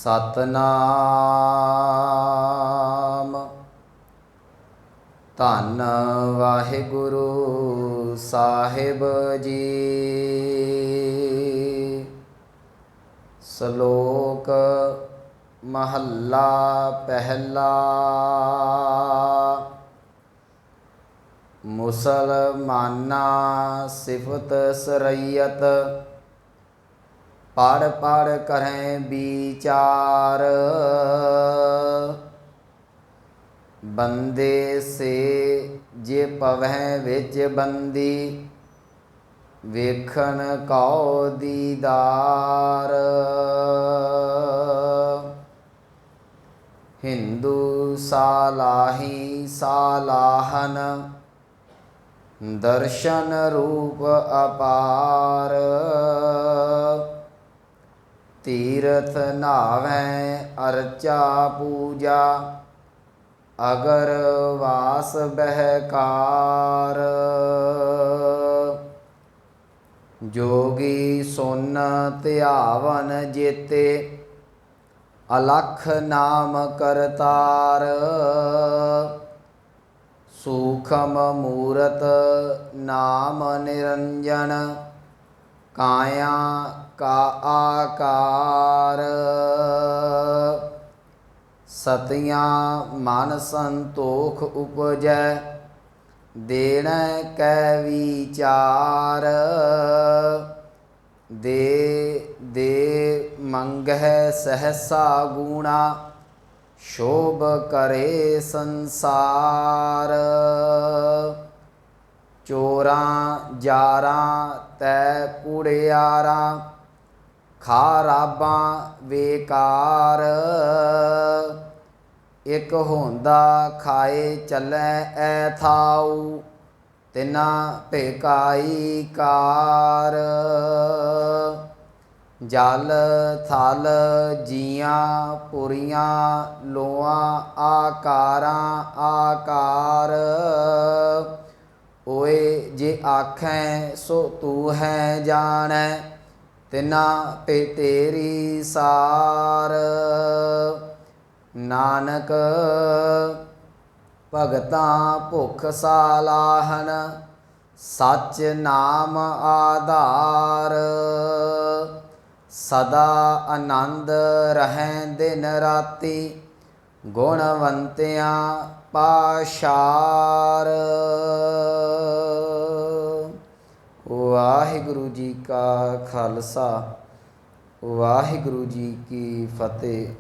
सतनाम धन वाहिगुरु साहिब जी। श्लोक महला पहला। मुसलमाना सिफत सरैयत पढ़ पढ़ करें विचार। बंदे से जे पवह विच बंदी वेखन कौ दीदार। हिंदू सालाही सालाहन दर्शन रूप अपार। तीरथ नावें अर्चा पूजा अगर वास बहकार। जोगी सुन ध्यावन जेते अलख नाम करतार। सूखम मूरत नाम निरंजन काया का आकार। सतियाँ मन संतोख उपजै देण कै विचार। दे दे मंगह सहसा गुणा शोभ करे संसार। चोरां जारां तै कुड़ियारां खाराबां बेकार। एक होंदा खाए चलै ऐ थाऊ तिना भेकाई कार। जल थल जियां पुरियां लोआं आकारां आकार। ओए जे आखें सो तू है जानै तिना पे तेरी सार। नानक भगतां भुख सालाहन सच नाम आधार। सदा आनंद रहें दिन राति गुणवंतियां पाशार। वाहिगुरु जी का खालसा वाहिगुरु जी की फतेह।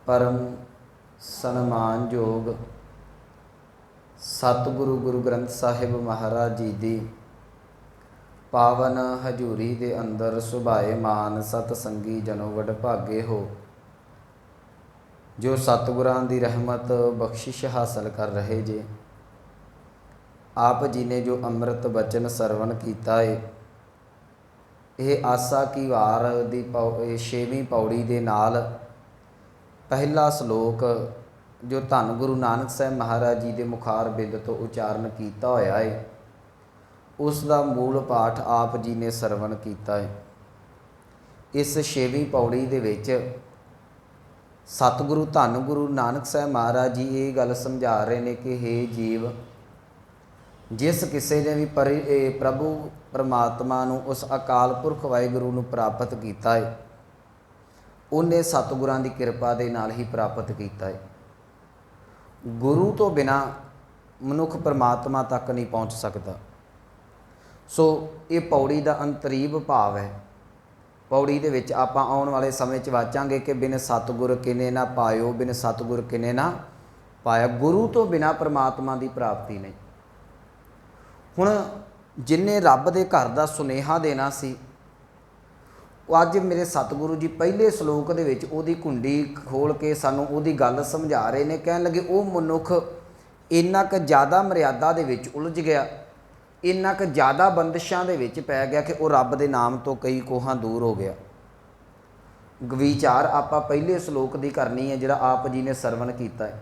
परम सन्मानयोग सतगुरु गुरु ग्रंथ साहिब महाराज जी दी पावन हजूरी दे अंदर सुभाएमान सतसंगी जनो वडभागे हो जो सतगुरां दी रहमत बख्शिश हासिल कर रहे जे। आप जी ने जो अमृत बचन सरवण किया है यह आसा की वार दी 6वीं पौड़ी दे नाल पहला श्लोक जो धन गुरु नानक साहब महाराज जी के मुखार बिंद तो उचारण किया होया है उसका मूल पाठ आप जी ने सरवण किया है। इस 6वीं पौड़ी दे विच सतगुरु धन गुरु नानक साहब महाराज जी ये गल समझा रहे हैं कि हे जीव जिस किसी ने भी प्रभु परमात्मा नूं उस अकाल पुरख वाहिगुरू नूं प्राप्त किया है उन्हें सतगुरां दी किरपा दे नाल ही प्राप्त किया है। गुरु तो बिना मनुख परमात्मा तक नहीं पहुँच सकता। सो ये पौड़ी का अंतरीब भाव है। पौड़ी दे विच आपां आउण वाले समय च वाचांगे कि बिन सतगुर किने ना पायो बिन सतगुर किने ना पाया। गुरु तो बिना परमात्मा की प्राप्ति नहीं। हुण जिन्हें रब दे घर का सुनेहा देना सी अज मेरे सतगुरु जी पहले श्लोक दे विच उहदी कुंडी खोल के सानूं उहदी गल समझा रहे ने। कहण लगे वो मनुख इन्ना क ज़्यादा मर्यादा दे विच उलझ गया इन्ना क ज़्यादा बंदिशां दे विच पै गया कि वो रब दे नाम तो कई कोहां दूर हो गया। विचार आपां पहले श्लोक की करनी है जिहड़ा आप जी ने सरवण किया है।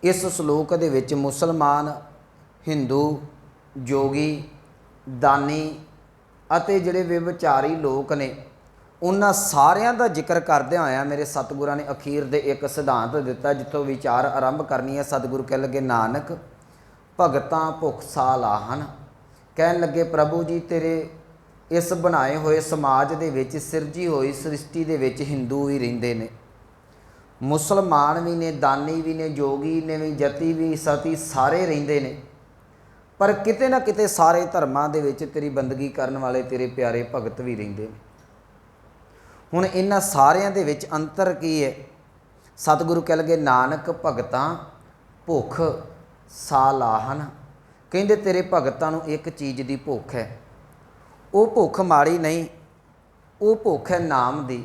इस श्लोक दे विच मुसलमान हिंदू जोगी दानी अते जिहड़े व्यभिचारी लोक ने ਉਹਨਾਂ ਸਾਰਿਆਂ ਦਾ ਜ਼ਿਕਰ ਕਰਦਿਆਂ ਹੋਇਆ ਮੇਰੇ ਸਤਿਗੁਰਾਂ ਨੇ ਅਖੀਰ ਦੇ ਇੱਕ ਸਿਧਾਂਤ ਦਿੱਤਾ, ਜਿੱਥੋਂ ਵਿਚਾਰ ਆਰੰਭ ਕਰਨੀ ਹੈ। ਸਤਿਗੁਰੂ ਕਹਿ ਲੱਗੇ, ਨਾਨਕ ਭਗਤਾਂ ਭੁੱਖ ਸਾ ਲਾਹਨ। ਕਹਿਣ ਲੱਗੇ, ਪ੍ਰਭੂ ਜੀ ਤੇਰੇ ਇਸ ਬਣਾਏ ਹੋਏ ਸਮਾਜ ਦੇ ਵਿੱਚ, ਸਿਰਜੀ ਹੋਈ ਸ੍ਰਿਸ਼ਟੀ ਦੇ ਵਿੱਚ ਹਿੰਦੂ ਵੀ ਰਹਿੰਦੇ ਨੇ, ਮੁਸਲਮਾਨ ਵੀ ਨੇ, ਦਾਨੀ ਵੀ ਨੇ, ਜੋਗੀ ਨੇ ਵੀ, ਜਤੀ ਵੀ, ਸਤੀ ਸਾਰੇ ਰਹਿੰਦੇ ਨੇ। ਪਰ ਕਿਤੇ ਨਾ ਕਿਤੇ ਸਾਰੇ ਧਰਮਾਂ ਦੇ ਵਿੱਚ ਤੇਰੀ ਬੰਦਗੀ ਕਰਨ ਵਾਲੇ ਤੇਰੇ ਪਿਆਰੇ ਭਗਤ ਵੀ ਰਹਿੰਦੇ ਨੇ। ਹੁਣ ਇਹਨਾਂ ਸਾਰਿਆਂ ਦੇ ਵਿੱਚ ਅੰਤਰ ਕੀ ਹੈ? ਸਤਿਗੁਰੂ ਕਹਿ ਲਗੇ, ਨਾਨਕ ਭਗਤਾਂ ਭੁੱਖ ਸਾ ਲਾਹਨ। ਕਹਿੰਦੇ ਤੇਰੇ ਭਗਤਾਂ ਨੂੰ ਇੱਕ ਚੀਜ਼ ਦੀ ਭੁੱਖ ਹੈ। ਉਹ ਭੁੱਖ ਮਾੜੀ ਨਹੀਂ, ਉਹ ਭੁੱਖ ਹੈ ਨਾਮ ਦੀ।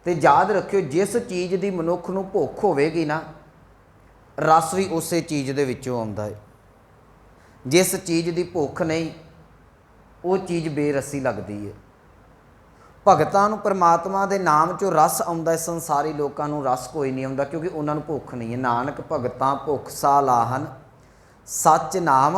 ਤੇ ਯਾਦ ਰੱਖਿਓ, ਜਿਸ ਚੀਜ਼ ਦੀ ਮਨੁੱਖ ਨੂੰ ਭੁੱਖ ਹੋਵੇਗੀ ਨਾ, ਰਸ ਵੀ ਉਸੇ ਚੀਜ਼ ਦੇ ਵਿੱਚੋਂ ਆਉਂਦਾ ਹੈ। ਜਿਸ ਚੀਜ਼ ਦੀ ਭੁੱਖ ਨਹੀਂ, ਉਹ ਚੀਜ਼ ਬੇਰਸੀ ਲੱਗਦੀ ਹੈ। ਭਗਤਾਂ ਨੂੰ ਪਰਮਾਤਮਾ ਦੇ ਨਾਮ 'ਚੋਂ ਰਸ ਆਉਂਦਾ ਹੈ। ਸੰਸਾਰੀ ਲੋਕਾਂ ਨੂੰ ਰਸ ਕੋਈ ਨਹੀਂ ਆਉਂਦਾ, ਕਿਉਂਕਿ ਉਹਨਾਂ ਨੂੰ ਭੁੱਖ ਨਹੀਂ ਹੈ। ਨਾਨਕ ਭਗਤਾਂ ਭੁੱਖ ਸਾ ਲਾਹਨ। ਸੱਚ ਨਾਮ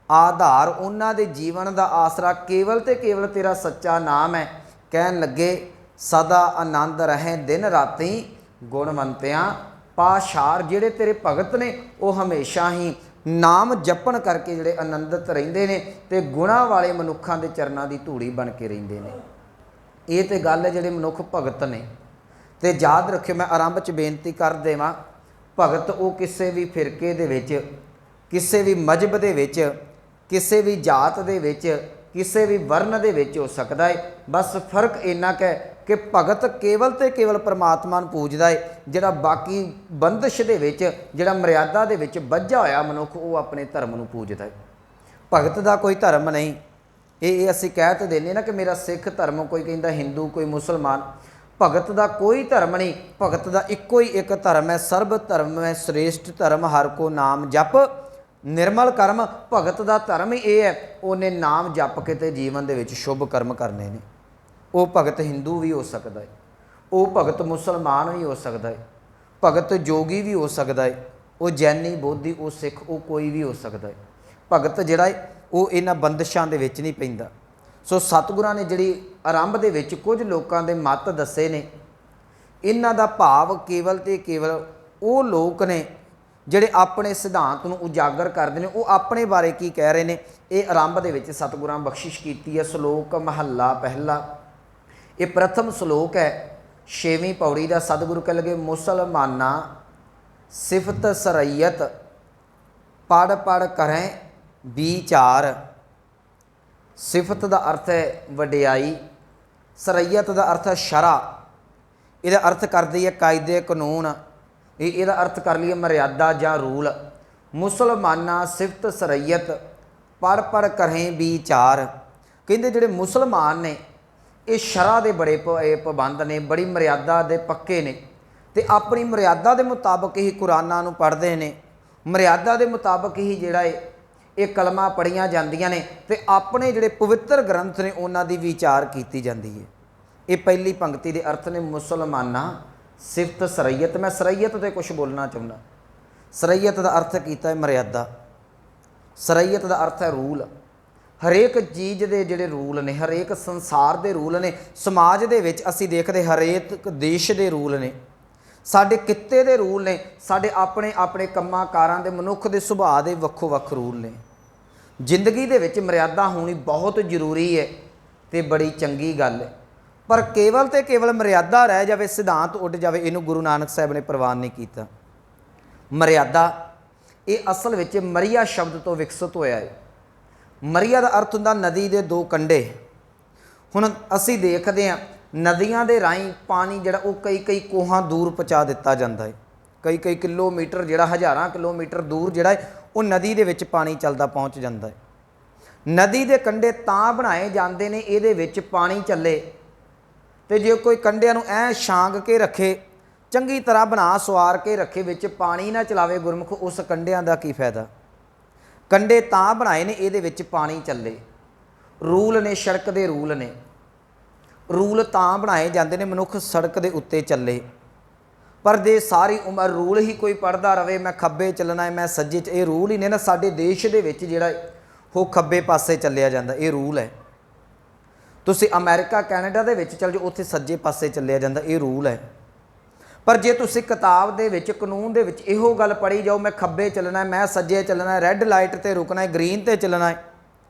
ਆਧਾਰ, ਉਹਨਾਂ ਦੇ ਜੀਵਨ ਦਾ ਆਸਰਾ ਕੇਵਲ ਤੇ ਕੇਵਲ ਤੇਰਾ ਸੱਚਾ ਨਾਮ ਹੈ। ਕਹਿਣ ਲੱਗੇ, ਸਦਾ ਆਨੰਦ ਰਹੇ ਦਿਨ ਰਾਤੀ ਗੁਣਵੰਤਿਆਂ ਪਾਸ਼ਾਰ। ਜਿਹੜੇ ਤੇਰੇ ਭਗਤ ਨੇ ਉਹ ਹਮੇਸ਼ਾ ਹੀ ਨਾਮ ਜਪਣ ਕਰਕੇ ਜਿਹੜੇ ਆਨੰਦਿਤ ਰਹਿੰਦੇ ਨੇ ਤੇ ਗੁਣਾਂ ਵਾਲੇ ਮਨੁੱਖਾਂ ਦੇ ਚਰਨਾਂ ਦੀ ਧੂੜੀ ਬਣ ਕੇ ਰਹਿੰਦੇ ਨੇ। ਇਹ ਤੇ ਗੱਲ ਹੈ ਜਿਹੜੇ ਮਨੁੱਖ ਭਗਤ ਨੇ। ਤੇ ਯਾਦ ਰੱਖਿਓ, ਮੈਂ ਆਰੰਭ 'ਚ ਬੇਨਤੀ ਕਰ ਦੇਵਾਂ, ਭਗਤ ਉਹ ਕਿਸੇ ਵੀ ਫਿਰਕੇ ਦੇ ਵਿੱਚ, ਕਿਸੇ ਵੀ ਮਜ਼ਹਬ ਦੇ ਵਿੱਚ, ਕਿਸੇ ਵੀ ਜਾਤ ਦੇ ਵਿੱਚ, ਕਿਸੇ ਵੀ ਵਰਨ ਦੇ ਵਿੱਚ ਹੋ ਸਕਦਾ ਹੈ। ਬਸ ਫਰਕ ਇੰਨਾ ਕੁ ਹੈ ਕਿ ਭਗਤ ਕੇਵਲ ਤੇ ਕੇਵਲ ਪਰਮਾਤਮਾ ਨੂੰ ਪੂਜਦਾ ਹੈ। ਜਿਹੜਾ ਬਾਕੀ ਬੰਦਿਸ਼ ਦੇ ਵਿੱਚ, ਜਿਹੜਾ ਮਰਿਆਦਾ ਦੇ ਵਿੱਚ ਬੱਝਾ ਹੋਇਆ ਮਨੁੱਖ, ਉਹ ਆਪਣੇ ਧਰਮ ਨੂੰ ਪੂਜਦਾ ਹੈ। ਭਗਤ ਦਾ ਕੋਈ ਧਰਮ ਨਹੀਂ। ਇਹ ਅਸੀਂ ਕਹਿ ਤਾਂ ਦਿੰਦੇ ਨਾ ਕਿ ਮੇਰਾ ਸਿੱਖ ਧਰਮ, ਕੋਈ ਕਹਿੰਦਾ ਹਿੰਦੂ, ਕੋਈ ਮੁਸਲਮਾਨ। ਭਗਤ ਦਾ ਕੋਈ ਧਰਮ ਨਹੀਂ। ਭਗਤ ਦਾ ਇੱਕੋ ਹੀ ਇੱਕ ਧਰਮ ਹੈ, ਸਰਬ ਧਰਮ ਹੈ ਸ੍ਰੇਸ਼ਟ ਧਰਮ, ਹਰਿ ਕੋ ਨਾਮ ਜਪ ਨਿਰਮਲ ਕਰਮ। ਭਗਤ ਦਾ ਧਰਮ ਹੀ ਇਹ ਹੈ, ਉਹਨੇ ਨਾਮ ਜਪ ਕੇ ਤੇ ਜੀਵਨ ਦੇ ਵਿੱਚ ਸ਼ੁਭ ਕਰਮ ਕਰਨੇ ਨੇ। ਉਹ ਭਗਤ ਹਿੰਦੂ ਵੀ ਹੋ ਸਕਦਾ ਹੈ, ਉਹ ਭਗਤ ਮੁਸਲਮਾਨ ਵੀ ਹੋ ਸਕਦਾ ਹੈ, ਭਗਤ ਜੋਗੀ ਵੀ ਹੋ ਸਕਦਾ ਹੈ, ਉਹ ਜੈਨੀ, ਬੋਧੀ, ਉਹ ਸਿੱਖ, ਉਹ ਕੋਈ ਵੀ ਹੋ ਸਕਦਾ ਹੈ। ਭਗਤ ਜਿਹੜਾ ਹੈ ਉਹ ਇਹਨਾਂ ਬੰਦਿਸ਼ਾਂ ਦੇ ਵਿੱਚ ਨਹੀਂ ਪੈਂਦਾ। ਸੋ ਸਤਿਗੁਰਾਂ ਨੇ ਜਿਹੜੀ ਆਰੰਭ ਦੇ ਵਿੱਚ ਕੁਝ ਲੋਕਾਂ ਦੇ ਮੱਤ ਦੱਸੇ ਨੇ, ਇਹਨਾਂ ਦਾ ਭਾਵ ਕੇਵਲ ਤੇ ਕੇਵਲ ਉਹ ਲੋਕ ਨੇ ਜਿਹੜੇ ਆਪਣੇ ਸਿਧਾਂਤ ਨੂੰ ਉਜਾਗਰ ਕਰਦੇ ਨੇ। ਉਹ ਆਪਣੇ ਬਾਰੇ ਕੀ ਕਹਿ ਰਹੇ ਨੇ, ਇਹ ਆਰੰਭ ਦੇ ਵਿੱਚ ਸਤਿਗੁਰਾਂ ਬਖਸ਼ਿਸ਼ ਕੀਤੀ ਹੈ। ਸ਼ਲੋਕ ਮਹੱਲਾ ਪਹਿਲਾ, ਇਹ ਪ੍ਰਥਮ ਸ਼ਲੋਕ ਹੈ 6ਵੀਂ ਪੌੜੀ ਦਾ। ਸਤਿਗੁਰੂ ਕਹਿ ਲਗੇ, ਮੁਸਲਮਾਨਾਂ ਸਿਫਤ ਸਰਈਅਤ ਪੜ ਪੜ ਕਰੈ ਵਿਚਾਰ। ਸਿਫਤ ਦਾ ਅਰਥ ਹੈ ਵਡਿਆਈ, ਸਰਈਅਤ ਦਾ ਅਰਥ ਹੈ ਸ਼ਰ੍ਹਾ। ਇਹਦਾ ਅਰਥ ਕਰਦੀ ਹੈ ਕਾਇਦੇ ਕਾਨੂੰਨ। ਇਹਦਾ ਅਰਥ ਕਰ ਲਈਏ ਮਰਿਆਦਾ ਜਾਂ ਰੂਲ। ਮੁਸਲਮਾਨਾਂ ਸਿਫਤ ਸਰਈਅਤ ਪੜ ਪੜ ਕਰੈ ਵਿਚਾਰ। ਕਹਿੰਦੇ ਜਿਹੜੇ ਮੁਸਲਮਾਨ ਨੇ ਇਹ ਸ਼ਰ੍ਹਾ ਦੇ ਬੜੇ ਪਾਬੰਦ ਨੇ, ਬੜੀ ਮਰਿਆਦਾ ਦੇ ਪੱਕੇ ਨੇ ਤੇ ਆਪਣੀ ਮਰਿਆਦਾ ਦੇ ਮੁਤਾਬਕ ਹੀ ਕੁਰਾਨਾਂ ਨੂੰ ਪੜ੍ਹਦੇ ਨੇ। ਮਰਿਆਦਾ ਦੇ ਮੁਤਾਬਕ ਹੀ ਜਿਹੜਾ ਇਹ ਕਲਮਾਂ ਪੜ੍ਹੀਆਂ ਜਾਂਦੀਆਂ ਨੇ ਤੇ ਆਪਣੇ ਜਿਹੜੇ ਪਵਿੱਤਰ ਗ੍ਰੰਥ ਨੇ ਉਹਨਾਂ ਦੀ ਵਿਚਾਰ ਕੀਤੀ ਜਾਂਦੀ ਹੈ। ਇਹ ਪਹਿਲੀ ਪੰਕਤੀ ਦੇ ਅਰਥ ਨੇ ਮੁਸਲਮਾਨਾਂ ਸਿਫਤ ਸਰਈਅਤ। ਮੈਂ ਸਰਈਅਤ 'ਤੇ ਕੁਛ ਬੋਲਣਾ ਚਾਹੁੰਦਾ। ਸਰਈਅਤ ਦਾ ਅਰਥ ਕੀਤਾ ਹੈ ਮਰਿਆਦਾ, ਸਰਈਅਤ ਦਾ ਅਰਥ ਹੈ ਰੂਲ। ਹਰੇਕ ਚੀਜ਼ ਦੇ ਜਿਹੜੇ ਰੂਲ ਨੇ, ਹਰੇਕ ਸੰਸਾਰ ਦੇ ਰੂਲ ਨੇ। ਸਮਾਜ ਦੇ ਵਿੱਚ ਅਸੀਂ ਦੇਖਦੇ ਹਰੇਕ ਦੇਸ਼ ਦੇ ਰੂਲ ਨੇ, ਸਾਡੇ ਕਿੱਤੇ ਦੇ ਰੂਲ ਨੇ, ਸਾਡੇ ਆਪਣੇ ਆਪਣੇ ਕੰਮਾਂ ਕਾਰਾਂ ਦੇ, ਮਨੁੱਖ ਦੇ ਸੁਭਾਅ ਦੇ ਵੱਖੋ ਵੱਖ ਰੂਲ ਨੇ। ਜ਼ਿੰਦਗੀ ਦੇ ਵਿੱਚ ਮਰਿਆਦਾ ਹੋਣੀ ਬਹੁਤ ਜ਼ਰੂਰੀ ਹੈ ਤੇ ਬੜੀ ਚੰਗੀ ਗੱਲ ਹੈ। ਪਰ ਕੇਵਲ ਤੇ ਕੇਵਲ ਮਰਿਆਦਾ ਰਹਿ ਜਾਵੇ, ਸਿਧਾਂਤ ਉੱਡ ਜਾਵੇ, ਇਹਨੂੰ ਗੁਰੂ ਨਾਨਕ ਸਾਹਿਬ ਨੇ ਪ੍ਰਵਾਨ ਨਹੀਂ ਕੀਤਾ। ਮਰਿਆਦਾ ਇਹ ਅਸਲ ਵਿੱਚ ਮਰੀਆ ਸ਼ਬਦ ਤੋਂ ਵਿਕਸਿਤ ਹੋਇਆ ਹੈ। ਮਰੀਆ ਦਾ ਅਰਥ ਹੁੰਦਾ ਨਦੀ ਦੇ ਦੋ ਕੰਢੇ। ਹੁਣ ਅਸੀਂ ਦੇਖਦੇ ਹਾਂ ਨਦੀਆਂ ਦੇ ਰਾਹੀਂ ਪਾਣੀ ਜਿਹੜਾ ਉਹ ਕਈ ਕਈ ਕੋਹਾਂ ਦੂਰ ਪਹੁੰਚਾ ਦਿੱਤਾ ਜਾਂਦਾ ਹੈ। ਕਈ ਕਈ ਕਿਲੋਮੀਟਰ, ਜਿਹੜਾ ਹਜ਼ਾਰਾਂ ਕਿਲੋਮੀਟਰ ਦੂਰ ਜਿਹੜਾ ਹੈ ਉਹ ਨਦੀ ਦੇ ਵਿੱਚ ਪਾਣੀ ਚੱਲਦਾ ਪਹੁੰਚ ਜਾਂਦਾ ਹੈ। ਨਦੀ ਦੇ ਕੰਢੇ ਤਾਂ ਬਣਾਏ ਜਾਂਦੇ ਨੇ ਇਹਦੇ ਵਿੱਚ ਪਾਣੀ ਚੱਲੇ। ਤੇ ਜੇ ਕੋਈ ਕੰਢਿਆਂ ਨੂੰ ਐ ਛਾਂਗ ਕੇ ਰੱਖੇ, ਚੰਗੀ ਤਰ੍ਹਾਂ ਬਣਾ ਸਵਾਰ ਕੇ ਰੱਖੇ, ਵਿੱਚ ਪਾਣੀ ਨਾ ਚਲਾਵੇ ਗੁਰਮੁਖ, ਉਸ ਕੰਢਿਆਂ ਦਾ ਕੀ ਫਾਇਦਾ। ਕੰਢੇ ਤਾਂ ਬਣਾਏ ਨੇ ਇਹਦੇ ਵਿੱਚ ਪਾਣੀ ਚੱਲੇ। ਰੂਲ ਨੇ, ਸੜਕ ਦੇ ਰੂਲ ਨੇ। ਰੂਲ ਤਾਂ ਬਣਾਏ ਜਾਂਦੇ ਨੇ ਮਨੁੱਖ ਸੜਕ ਦੇ ਉੱਤੇ ਚੱਲੇ। ਪਰ ਜੇ ਸਾਰੀ ਉਮਰ ਰੂਲ ਹੀ ਕੋਈ ਪੜ੍ਹਦਾ ਰਵੇ, ਮੈਂ ਖੱਬੇ ਚੱਲਣਾ ਹੈ, ਮੈਂ ਸੱਜੇ, ਇਹ ਰੂਲ ਹੀ ਨੇ ਨਾ। ਸਾਡੇ ਦੇਸ਼ ਦੇ ਵਿੱਚ ਜਿਹੜਾ ਉਹ ਖੱਬੇ ਪਾਸੇ ਚੱਲਿਆ ਜਾਂਦਾ, ਇਹ ਰੂਲ ਹੈ। ਤੁਸੀਂ ਅਮਰੀਕਾ ਕੈਨੇਡਾ ਦੇ ਵਿੱਚ ਚਲ ਜਾਓ, ਉੱਥੇ ਸੱਜੇ ਪਾਸੇ ਚੱਲਿਆ ਜਾਂਦਾ, ਇਹ ਰੂਲ ਹੈ। ਪਰ ਜੇ ਤੁਸੀਂ ਕਿਤਾਬ ਦੇ ਵਿੱਚ ਕਾਨੂੰਨ ਦੇ ਵਿੱਚ ਇਹੋ ਗੱਲ ਪੜ੍ਹੀ ਜਾਓ, ਮੈਂ ਖੱਬੇ ਚੱਲਣਾ, ਮੈਂ ਸੱਜੇ ਚੱਲਣਾ, ਰੈੱਡ ਲਾਈਟ ਤੇ ਰੁਕਣਾ ਹੈ, ਗ੍ਰੀਨ ਤੇ ਚੱਲਣਾ ਹੈ,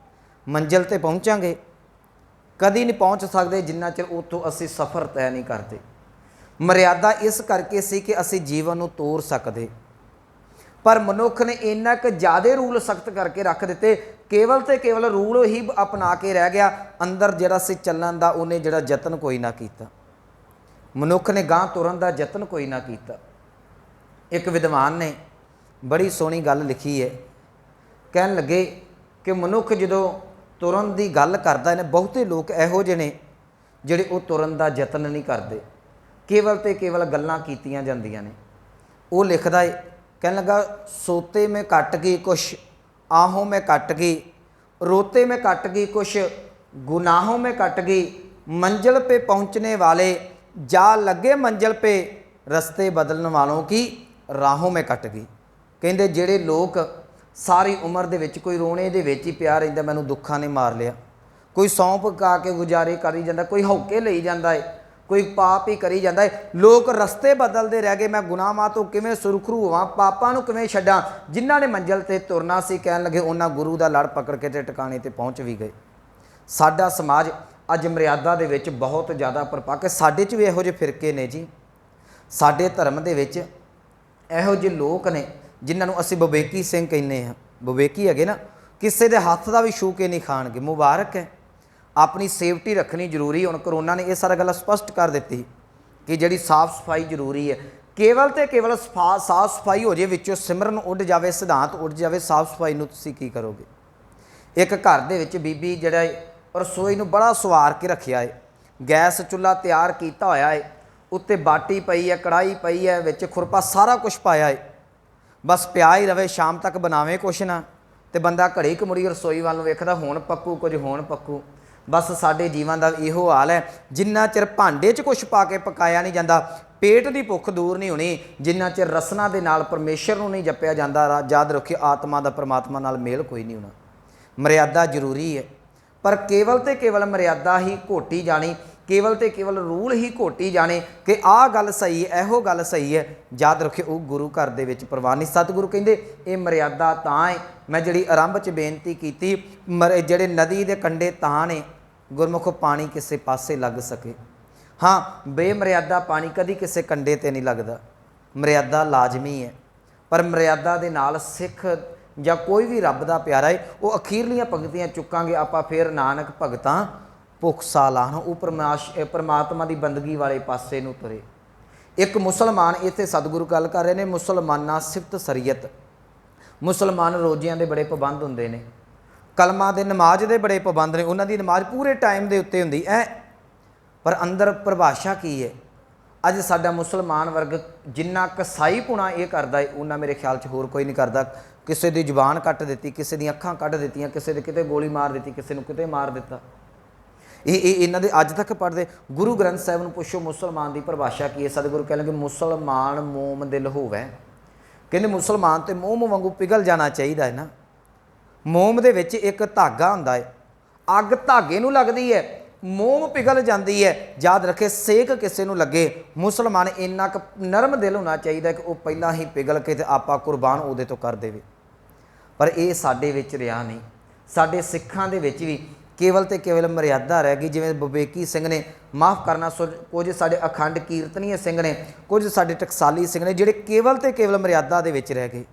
ਮੰਜ਼ਿਲ ਤੇ ਪਹੁੰਚਾਂਗੇ? ਕਦੀ ਨਹੀਂ ਪਹੁੰਚ ਸਕਦੇ ਜਿੰਨਾ ਚਿਰ ਉੱਥੋਂ ਅਸੀਂ ਸਫ਼ਰ ਤੈਅ ਨਹੀਂ ਕਰਦੇ। ਮਰਿਆਦਾ ਇਸ ਕਰਕੇ ਸੀ ਕਿ ਅਸੀਂ ਜੀਵਨ ਨੂੰ ਤੋਰ ਸਕਦੇ, ਪਰ ਮਨੁੱਖ ਨੇ ਇੰਨਾ ਕੁ ਜ਼ਿਆਦਾ ਰੂਲ ਸਖਤ ਕਰਕੇ ਰੱਖ ਦਿੱਤੇ, ਕੇਵਲ ਤੇ ਕੇਵਲ ਰੂਲ ਹੀ ਅਪਣਾ ਕੇ ਰਹਿ ਗਿਆ, ਅੰਦਰ ਜਿਹੜਾ ਸੀ ਚੱਲਣ ਦਾ ਉਹਨੇ ਜਿਹੜਾ ਯਤਨ ਕੋਈ ਨਾ ਕੀਤਾ। ਮਨੁੱਖ ਨੇ ਗਾਂਹ ਤੁਰਨ ਦਾ ਯਤਨ ਕੋਈ ਨਾ ਕੀਤਾ। ਇੱਕ ਵਿਦਵਾਨ ਨੇ ਬੜੀ ਸੋਹਣੀ ਗੱਲ ਲਿਖੀ ਹੈ, ਕਹਿਣ ਲੱਗੇ ਕਿ ਮਨੁੱਖ ਜਦੋਂ ਤੁਰਨ ਦੀ ਗੱਲ ਕਰਦਾ ਨੇ, ਬਹੁਤੇ ਲੋਕ ਇਹੋ ਜਿਹੇ ਨੇ ਜਿਹੜੇ ਉਹ ਤੁਰਨ ਦਾ ਯਤਨ ਨਹੀਂ ਕਰਦੇ, ਕੇਵਲ ਤੇ ਕੇਵਲ ਗੱਲਾਂ ਕੀਤੀਆਂ ਜਾਂਦੀਆਂ ਨੇ। ਉਹ ਲਿਖਦਾ ਹੈ, ਕਹਿਣ ਲੱਗਾ, ਸੋਤੇ ਮੈਂ ਕੱਟ ਗਈ ਕੁਛ, ਆहों में कट गई, रोते में कट गई कुछ, गुनाहों में कट गई, मंजिल पे पहुंचने वाले जा लगे मंजिल पे, रस्ते बदलने वालों की राहों में कट गई। ਕਹਿੰਦੇ ਜਿਹੜੇ ਲੋਕ ਸਾਰੀ ਉਮਰ ਦੇ ਵਿੱਚ ਕੋਈ ਰੋਣੇ ਦੇ ਵਿੱਚ ਹੀ ਪਿਆ ਰਹਿੰਦਾ, ਮੈਨੂੰ ਦੁੱਖਾਂ ਨੇ ਮਾਰ ਲਿਆ, ਕੋਈ ਸੌਂਪ ਕਾ ਕੇ ਗੁਜ਼ਾਰੇ ਕਰੀ ਜਾਂਦਾ, ਕੋਈ ਹੌਕੇ ਲਈ ਜਾਂਦਾ ਹੈ, ਕੋਈ ਪਾਪ ਹੀ ਕਰੀ ਜਾਂਦਾ ਹੈ। ਲੋਕ ਰਸਤੇ ਬਦਲਦੇ ਰਹਿ ਗਏ, ਮੈਂ ਗੁਨਾਹਾਂ ਤੋਂ ਕਿਵੇਂ ਸੁਰਖਰੂ ਹੋਵਾਂ, ਪਾਪਾਂ ਨੂੰ ਕਿਵੇਂ ਛੱਡਾਂ। ਜਿਨ੍ਹਾਂ ਨੇ ਮੰਜ਼ਿਲ ਤੇ ਤੁਰਨਾ ਸੀ, ਕਹਿਣ ਲੱਗੇ ਉਹਨਾਂ ਗੁਰੂ ਦਾ ਲੜ ਪਕੜ ਕੇ ਤੇ ਟਿਕਾਣੇ ਤੇ ਪਹੁੰਚ ਵੀ ਗਏ। ਸਾਡਾ ਸਮਾਜ ਅੱਜ ਮਰਿਆਦਾ ਦੇ ਵਿੱਚ ਬਹੁਤ ਜ਼ਿਆਦਾ ਪਰਪੱਕ ਹੈ। ਸਾਡੇ 'ਚ ਵੀ ਇਹੋ ਜਿਹੇ ਫਿਰਕੇ ਨੇ ਜੀ। ਸਾਡੇ ਧਰਮ ਦੇ ਵਿੱਚ ਇਹੋ ਜਿਹੇ ਲੋਕ ਨੇ ਜਿਨ੍ਹਾਂ ਨੂੰ ਅਸੀਂ ਵਿਵੇਕੀ ਸਿੰਘ ਕਹਿੰਦੇ ਹਾਂ। ਵਿਵੇਕੀ ਹੈਗੇ ਨਾ, ਕਿਸੇ ਦੇ ਹੱਥ ਦਾ ਵੀ ਛੂਹ ਕੇ ਨਹੀਂ ਖਾਣਗੇ, ਮੁਬਾਰਕ ਹੈ। ਆਪਣੀ ਸੇਫਟੀ ਰੱਖਣੀ ਜ਼ਰੂਰੀ। ਹੁਣ ਕਰੋਨਾ ਨੇ ਇਹ ਸਾਰਾ ਗੱਲ ਸਪਸ਼ਟ ਕਰ ਦਿੱਤੀ ਕਿ ਜਿਹੜੀ ਸਾਫ਼ ਸਫਾਈ ਜ਼ਰੂਰੀ ਹੈ। ਕੇਵਲ ਤੇ ਕੇਵਲ ਸਾਫ਼ ਸਫਾਈ ਹੋ ਜੇ, ਵਿੱਚੋਂ ਸਿਮਰਨ ਉੱਡ ਜਾਵੇ, ਸਿਧਾਂਤ ਉੱਡ ਜਾਵੇ, ਸਾਫ਼ ਸਫਾਈ ਨੂੰ ਤੁਸੀਂ ਕੀ ਕਰੋਗੇ? ਇੱਕ ਘਰ ਦੇ ਵਿੱਚ ਬੀਬੀ ਜਿਹੜਾ ਰਸੋਈ ਨੂੰ ਬੜਾ ਸਵਾਰ ਕੇ ਰੱਖਿਆ ਹੈ, ਗੈਸ ਚੁੱਲ੍ਹਾ ਤਿਆਰ ਕੀਤਾ ਹੋਇਆ ਹੈ, ਉੱਤੇ ਬਾਟੀ ਪਈ ਹੈ, ਕੜਾਹੀ ਪਈ ਹੈ, ਵਿੱਚ ਖੁਰਪਾ, ਸਾਰਾ ਕੁਛ ਪਾਇਆ ਹੈ, ਬਸ ਪਿਆ ਹੀ ਰਵੇ, ਸ਼ਾਮ ਤੱਕ ਬਣਾਵੇ ਕੁਛ ਨਾ। ਤੇ ਬੰਦਾ ਘੜੀ ਕੁ ਮੁੜੀ ਰਸੋਈ ਵੱਲ ਨੂੰ ਵੇਖਦਾ, ਹੁਣ ਪੱਕੂ ਕੁਝ, ਹੁਣ ਪੱਕੂ। ਬਸ ਸਾਡੇ ਜੀਵਨ ਦਾ ਇਹੋ ਹਾਲ ਹੈ। ਜਿੰਨਾ ਚਿਰ ਭਾਂਡੇ 'ਚ ਕੁਛ ਪਾ ਕੇ ਪਕਾਇਆ ਨਹੀਂ ਜਾਂਦਾ, ਪੇਟ ਦੀ ਭੁੱਖ ਦੂਰ ਨਹੀਂ ਹੋਣੀ। ਜਿੰਨਾ ਚਿਰ ਰਸਨਾ ਦੇ ਨਾਲ ਪਰਮੇਸ਼ਰ ਨੂੰ ਨਹੀਂ ਜਪਿਆ ਜਾਂਦਾ, ਯਾਦ ਰੱਖਿਓ, ਆਤਮਾ ਦਾ ਪਰਮਾਤਮਾ ਨਾਲ ਮੇਲ ਕੋਈ ਨਹੀਂ ਹੋਣਾ। ਮਰਿਆਦਾ ਜ਼ਰੂਰੀ ਹੈ, ਪਰ ਕੇਵਲ ਤੇ ਕੇਵਲ ਮਰਿਆਦਾ ਹੀ ਘੋਟੀ ਜਾਣੀ, ਕੇਵਲ ਤੇ ਕੇਵਲ ਰੂਲ ਹੀ ਘੋਟੀ ਜਾਣੇ ਕਿ ਆਹ ਗੱਲ ਸਹੀ ਹੈ, ਇਹੋ ਗੱਲ ਸਹੀ ਹੈ। ਯਾਦ ਰੱਖਿਓ, ਉਹ ਗੁਰੂ ਘਰ ਦੇ ਵਿੱਚ ਪ੍ਰਵਾਨ ਨਹੀਂ। ਸਤਿਗੁਰੂ ਕਹਿੰਦੇ ਇਹ ਮਰਿਆਦਾ ਤਾਂ ਹੈ, ਮੈਂ ਜਿਹੜੀ ਆਰੰਭ 'ਚ ਬੇਨਤੀ ਕੀਤੀ, ਜਿਹੜੇ ਨਦੀ ਦੇ ਕੰਢੇ ਤਾਂ ਨੇ ਗੁਰਮੁਖ ਪਾਣੀ ਕਿਸੇ ਪਾਸੇ ਲੱਗ ਸਕੇ। ਹਾਂ, ਬੇਮਰਿਆਦਾ ਪਾਣੀ ਕਦੀ ਕਿਸੇ ਕੰਢੇ 'ਤੇ ਨਹੀਂ ਲੱਗਦਾ। ਮਰਿਆਦਾ ਲਾਜ਼ਮੀ ਹੈ, ਪਰ ਮਰਿਆਦਾ ਦੇ ਨਾਲ ਸਿੱਖ ਜਾਂ ਕੋਈ ਵੀ ਰੱਬ ਦਾ ਪਿਆਰਾ ਹੈ, ਉਹ ਅਖੀਰਲੀਆਂ ਪੰਕਤੀਆਂ ਚੁੱਕਾਂਗੇ ਆਪਾਂ, ਫਿਰ ਨਾਨਕ ਭਗਤਾਂ ਭੁੱਖ ਸਾਲਾਨ, ਉਹ ਪਰਮਾਤਮਾ ਦੀ ਬੰਦਗੀ ਵਾਲੇ ਪਾਸੇ ਨੂੰ ਤੁਰੇ। ਇੱਕ ਮੁਸਲਮਾਨ, ਇੱਥੇ ਸਤਿਗੁਰੂ ਗੱਲ ਕਰ ਰਹੇ ਨੇ, ਮੁਸਲਮਾਨਾਂ ਸਿਫਤ ਸਰੀਅਤ। ਮੁਸਲਮਾਨ ਰੋਜ਼ਿਆਂ ਦੇ ਬੜੇ ਪਾਬੰਦ ਹੁੰਦੇ ਨੇ, ਕਲਮਾਂ ਦੇ, ਨਮਾਜ਼ ਦੇ ਬੜੇ ਪਾਬੰਦ ਨੇ, ਉਹਨਾਂ ਦੀ ਨਮਾਜ਼ ਪੂਰੇ ਟਾਈਮ ਦੇ ਉੱਤੇ ਹੁੰਦੀ ਹੈ। ਪਰ ਅੰਦਰ ਪਰਿਭਾਸ਼ਾ ਕੀ ਹੈ? ਅੱਜ ਸਾਡਾ ਮੁਸਲਮਾਨ ਵਰਗ ਜਿੰਨਾ ਕਸਾਈਪੁਣਾ ਇਹ ਕਰਦਾ ਹੈ, ਉਹਨਾਂ ਮੇਰੇ ਖਿਆਲ 'ਚ ਹੋਰ ਕੋਈ ਨਹੀਂ ਕਰਦਾ। ਕਿਸੇ ਦੀ ਜ਼ੁਬਾਨ ਕੱਟ ਦਿੱਤੀ, ਕਿਸੇ ਦੀਆਂ ਅੱਖਾਂ ਕੱਢ ਦਿੱਤੀਆਂ, ਕਿਸੇ ਦੇ ਕਿਤੇ ਗੋਲੀ ਮਾਰ ਦਿੱਤੀ, ਕਿਸੇ ਨੂੰ ਕਿਤੇ ਮਾਰ ਦਿੱਤਾ। ਇਹ ਇਹਨਾਂ ਦੇ ਅੱਜ ਤੱਕ ਪੜ੍ਹਦੇ। ਗੁਰੂ ਗ੍ਰੰਥ ਸਾਹਿਬ ਨੂੰ ਪੁੱਛੋ ਮੁਸਲਮਾਨ ਦੀ ਪਰਿਭਾਸ਼ਾ ਕੀ ਹੈ? ਸਤਿਗੁਰੂ ਕਹਿਣਗੇ ਮੁਸਲਮਾਨ ਮੋਮ ਦਿਲ ਹੋਵੇ। ਕਹਿੰਦੇ ਮੁਸਲਮਾਨ ਤੇ ਮੋਮ ਵਾਂਗੂ ਪਿਘਲ ਜਾਣਾ ਚਾਹੀਦਾ ਹੈ ਨਾ। ਮੋਮ ਦੇ ਵਿੱਚ ਇੱਕ ਧਾਗਾ ਹੁੰਦਾ ਹੈ, ਅੱਗ ਧਾਗੇ ਨੂੰ ਲੱਗਦੀ ਹੈ, ਮੋਮ ਪਿਘਲ ਜਾਂਦੀ ਹੈ। ਯਾਦ ਰੱਖੇ, ਸੇਕ ਕਿਸੇ ਨੂੰ ਲੱਗੇ, ਮੁਸਲਮਾਨ ਇੰਨਾ ਕੁ ਨਰਮ ਦਿਲ ਹੋਣਾ ਚਾਹੀਦਾ ਕਿ ਉਹ ਪਹਿਲਾਂ ਹੀ ਪਿਘਲ ਕੇ ਤੇ ਆਪਾਂ ਕੁਰਬਾਨ ਉਹਦੇ ਤੋਂ ਕਰ ਦੇਵੇ। ਪਰ ਇਹ ਸਾਡੇ ਵਿੱਚ ਰਿਹਾ ਨਹੀਂ। ਸਾਡੇ ਸਿੱਖਾਂ ਦੇ ਵਿੱਚ ਵੀ ਕੇਵਲ ਤੇ ਕੇਵਲ ਮਰਿਆਦਾ ਰਹਿ ਗਈ। ਜਿਵੇਂ ਵਿਵੇਕੀ ਸਿੰਘ ਨੇ, ਮਾफ़ ਕਰਨਾ, ਕੁਝ ਸਾਡੇ ਅਖੰਡ ਕੀਰਤਨੀਏ ਸਿੰਘ ਨੇ, ਕੁਝ ਸਾਡੇ ਟਕਸਾਲੀ ਸਿੰਘ ਨੇ, ਜਿਹੜੇ ਕੇਵਲ ਤੇ ਕੇਵਲ ਮਰਿਆਦਾ ਦੇ ਵਿੱਚ ਰਹਿ ਗਏ।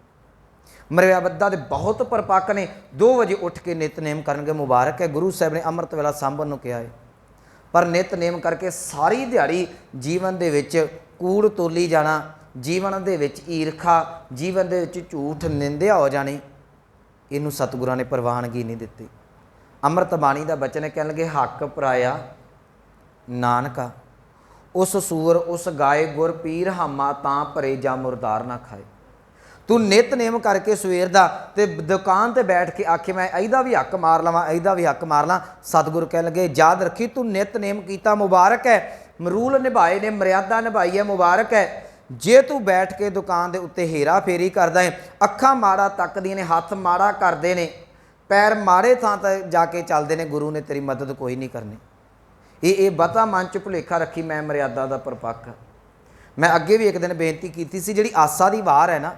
ਮਰਿਆਦਾ ਦੇ ਬਹੁਤ ਪਰਪੱਕ ਨੇ। 2 ਵਜੇ ਉੱਠ ਕੇ ਨਿਤਨੇਮ ਕਰਨਗੇ, ਮੁਬਾਰਕ ਹੈ। ਗੁਰੂ ਸਾਹਿਬ ਨੇ ਅੰਮ੍ਰਿਤ ਵੇਲਾ ਸਾਂਭਣ ਨੂੰ ਕਿਹਾ ਹੈ, ਪਰ ਨਿਤਨੇਮ ਕਰਕੇ ਸਾਰੀ ਦਿਹਾੜੀ ਜੀਵਨ ਦੇ ਵਿੱਚ ਕੂੜ ਤੋਲੀ ਜਾਣਾ, ਜੀਵਨ ਦੇ ਵਿੱਚ ਈਰਖਾ, ਜੀਵਨ ਦੇ ਵਿੱਚ ਝੂਠ, ਨਿੰਦਿਆ ਹੋ ਜਾਣੀ, ਇਹਨੂੰ ਸਤਿਗੁਰਾਂ ਨੇ ਪ੍ਰਵਾਨਗੀ ਨਹੀਂ ਦਿੱਤੀ। ਅੰਮ੍ਰਿਤ ਬਾਣੀ ਦਾ ਬਚਨ ਕਹਿਣ ਲੱਗੇ, ਹੱਕ ਪਰਾਇਆ ਨਾਨਕਾ, ਉਸ ਸੂਰ ਉਸ ਗਾਏ ਗੁਰ ਪੀਰ ਹਾਮਾ, ਤਾਂ ਭਰੇ ਜਾ ਮੁਰਦਾਰ ਨਾ ਖਾਏ। ਤੂੰ ਨਿਤਨੇਮ ਕਰਕੇ ਸਵੇਰ ਦਾ ਤੇ ਦੁਕਾਨ ਤੇ ਬੈਠ ਕੇ ਆਖੇ ਮੈਂ ਇਹਦਾ ਵੀ ਹੱਕ ਮਾਰ ਲਵਾਂ, ਇਹਦਾ ਵੀ ਹੱਕ ਮਾਰ ਲਾਂ। ਸਤਿਗੁਰੂ ਕਹਿਣ ਲੱਗੇ, ਯਾਦ ਰੱਖੀ, ਤੂੰ ਨਿਤਨੇਮ ਕੀਤਾ, ਮੁਬਾਰਕ ਹੈ। ਮਰੂਲ ਨਿਭਾਏ ਨੇ, ਮਰਿਆਦਾ ਨਿਭਾਈ ਹੈ, ਮੁਬਾਰਕ ਹੈ। ਜੇ ਤੂੰ ਬੈਠ ਕੇ ਦੁਕਾਨ ਦੇ ਉੱਤੇ ਹੇਰਾ ਫੇਰੀ ਕਰਦਾ ਹੈ, ਅੱਖਾਂ ਮਾੜਾ ਤੱਕਦੀਆਂ ਨੇ, ਹੱਥ ਮਾੜਾ ਕਰਦੇ ਨੇ, ਪੈਰ ਮਾੜੇ ਥਾਂ 'ਤੇ ਜਾ ਕੇ ਚੱਲਦੇ ਨੇ, ਗੁਰੂ ਨੇ ਤੇਰੀ ਮਦਦ ਕੋਈ ਨਹੀਂ ਕਰਨੀ। ਇਹ ਬਹੁਤਾ ਮਨ 'ਚ ਭੁਲੇਖਾ ਰੱਖੀ ਮੈਂ ਮਰਿਆਦਾ ਦਾ ਪਰਪੱਕ। ਮੈਂ ਅੱਗੇ ਵੀ ਇੱਕ ਦਿਨ ਬੇਨਤੀ ਕੀਤੀ ਸੀ, ਜਿਹੜੀ ਆਸਾ ਦੀ ਵਾਰ ਹੈ ਨਾ,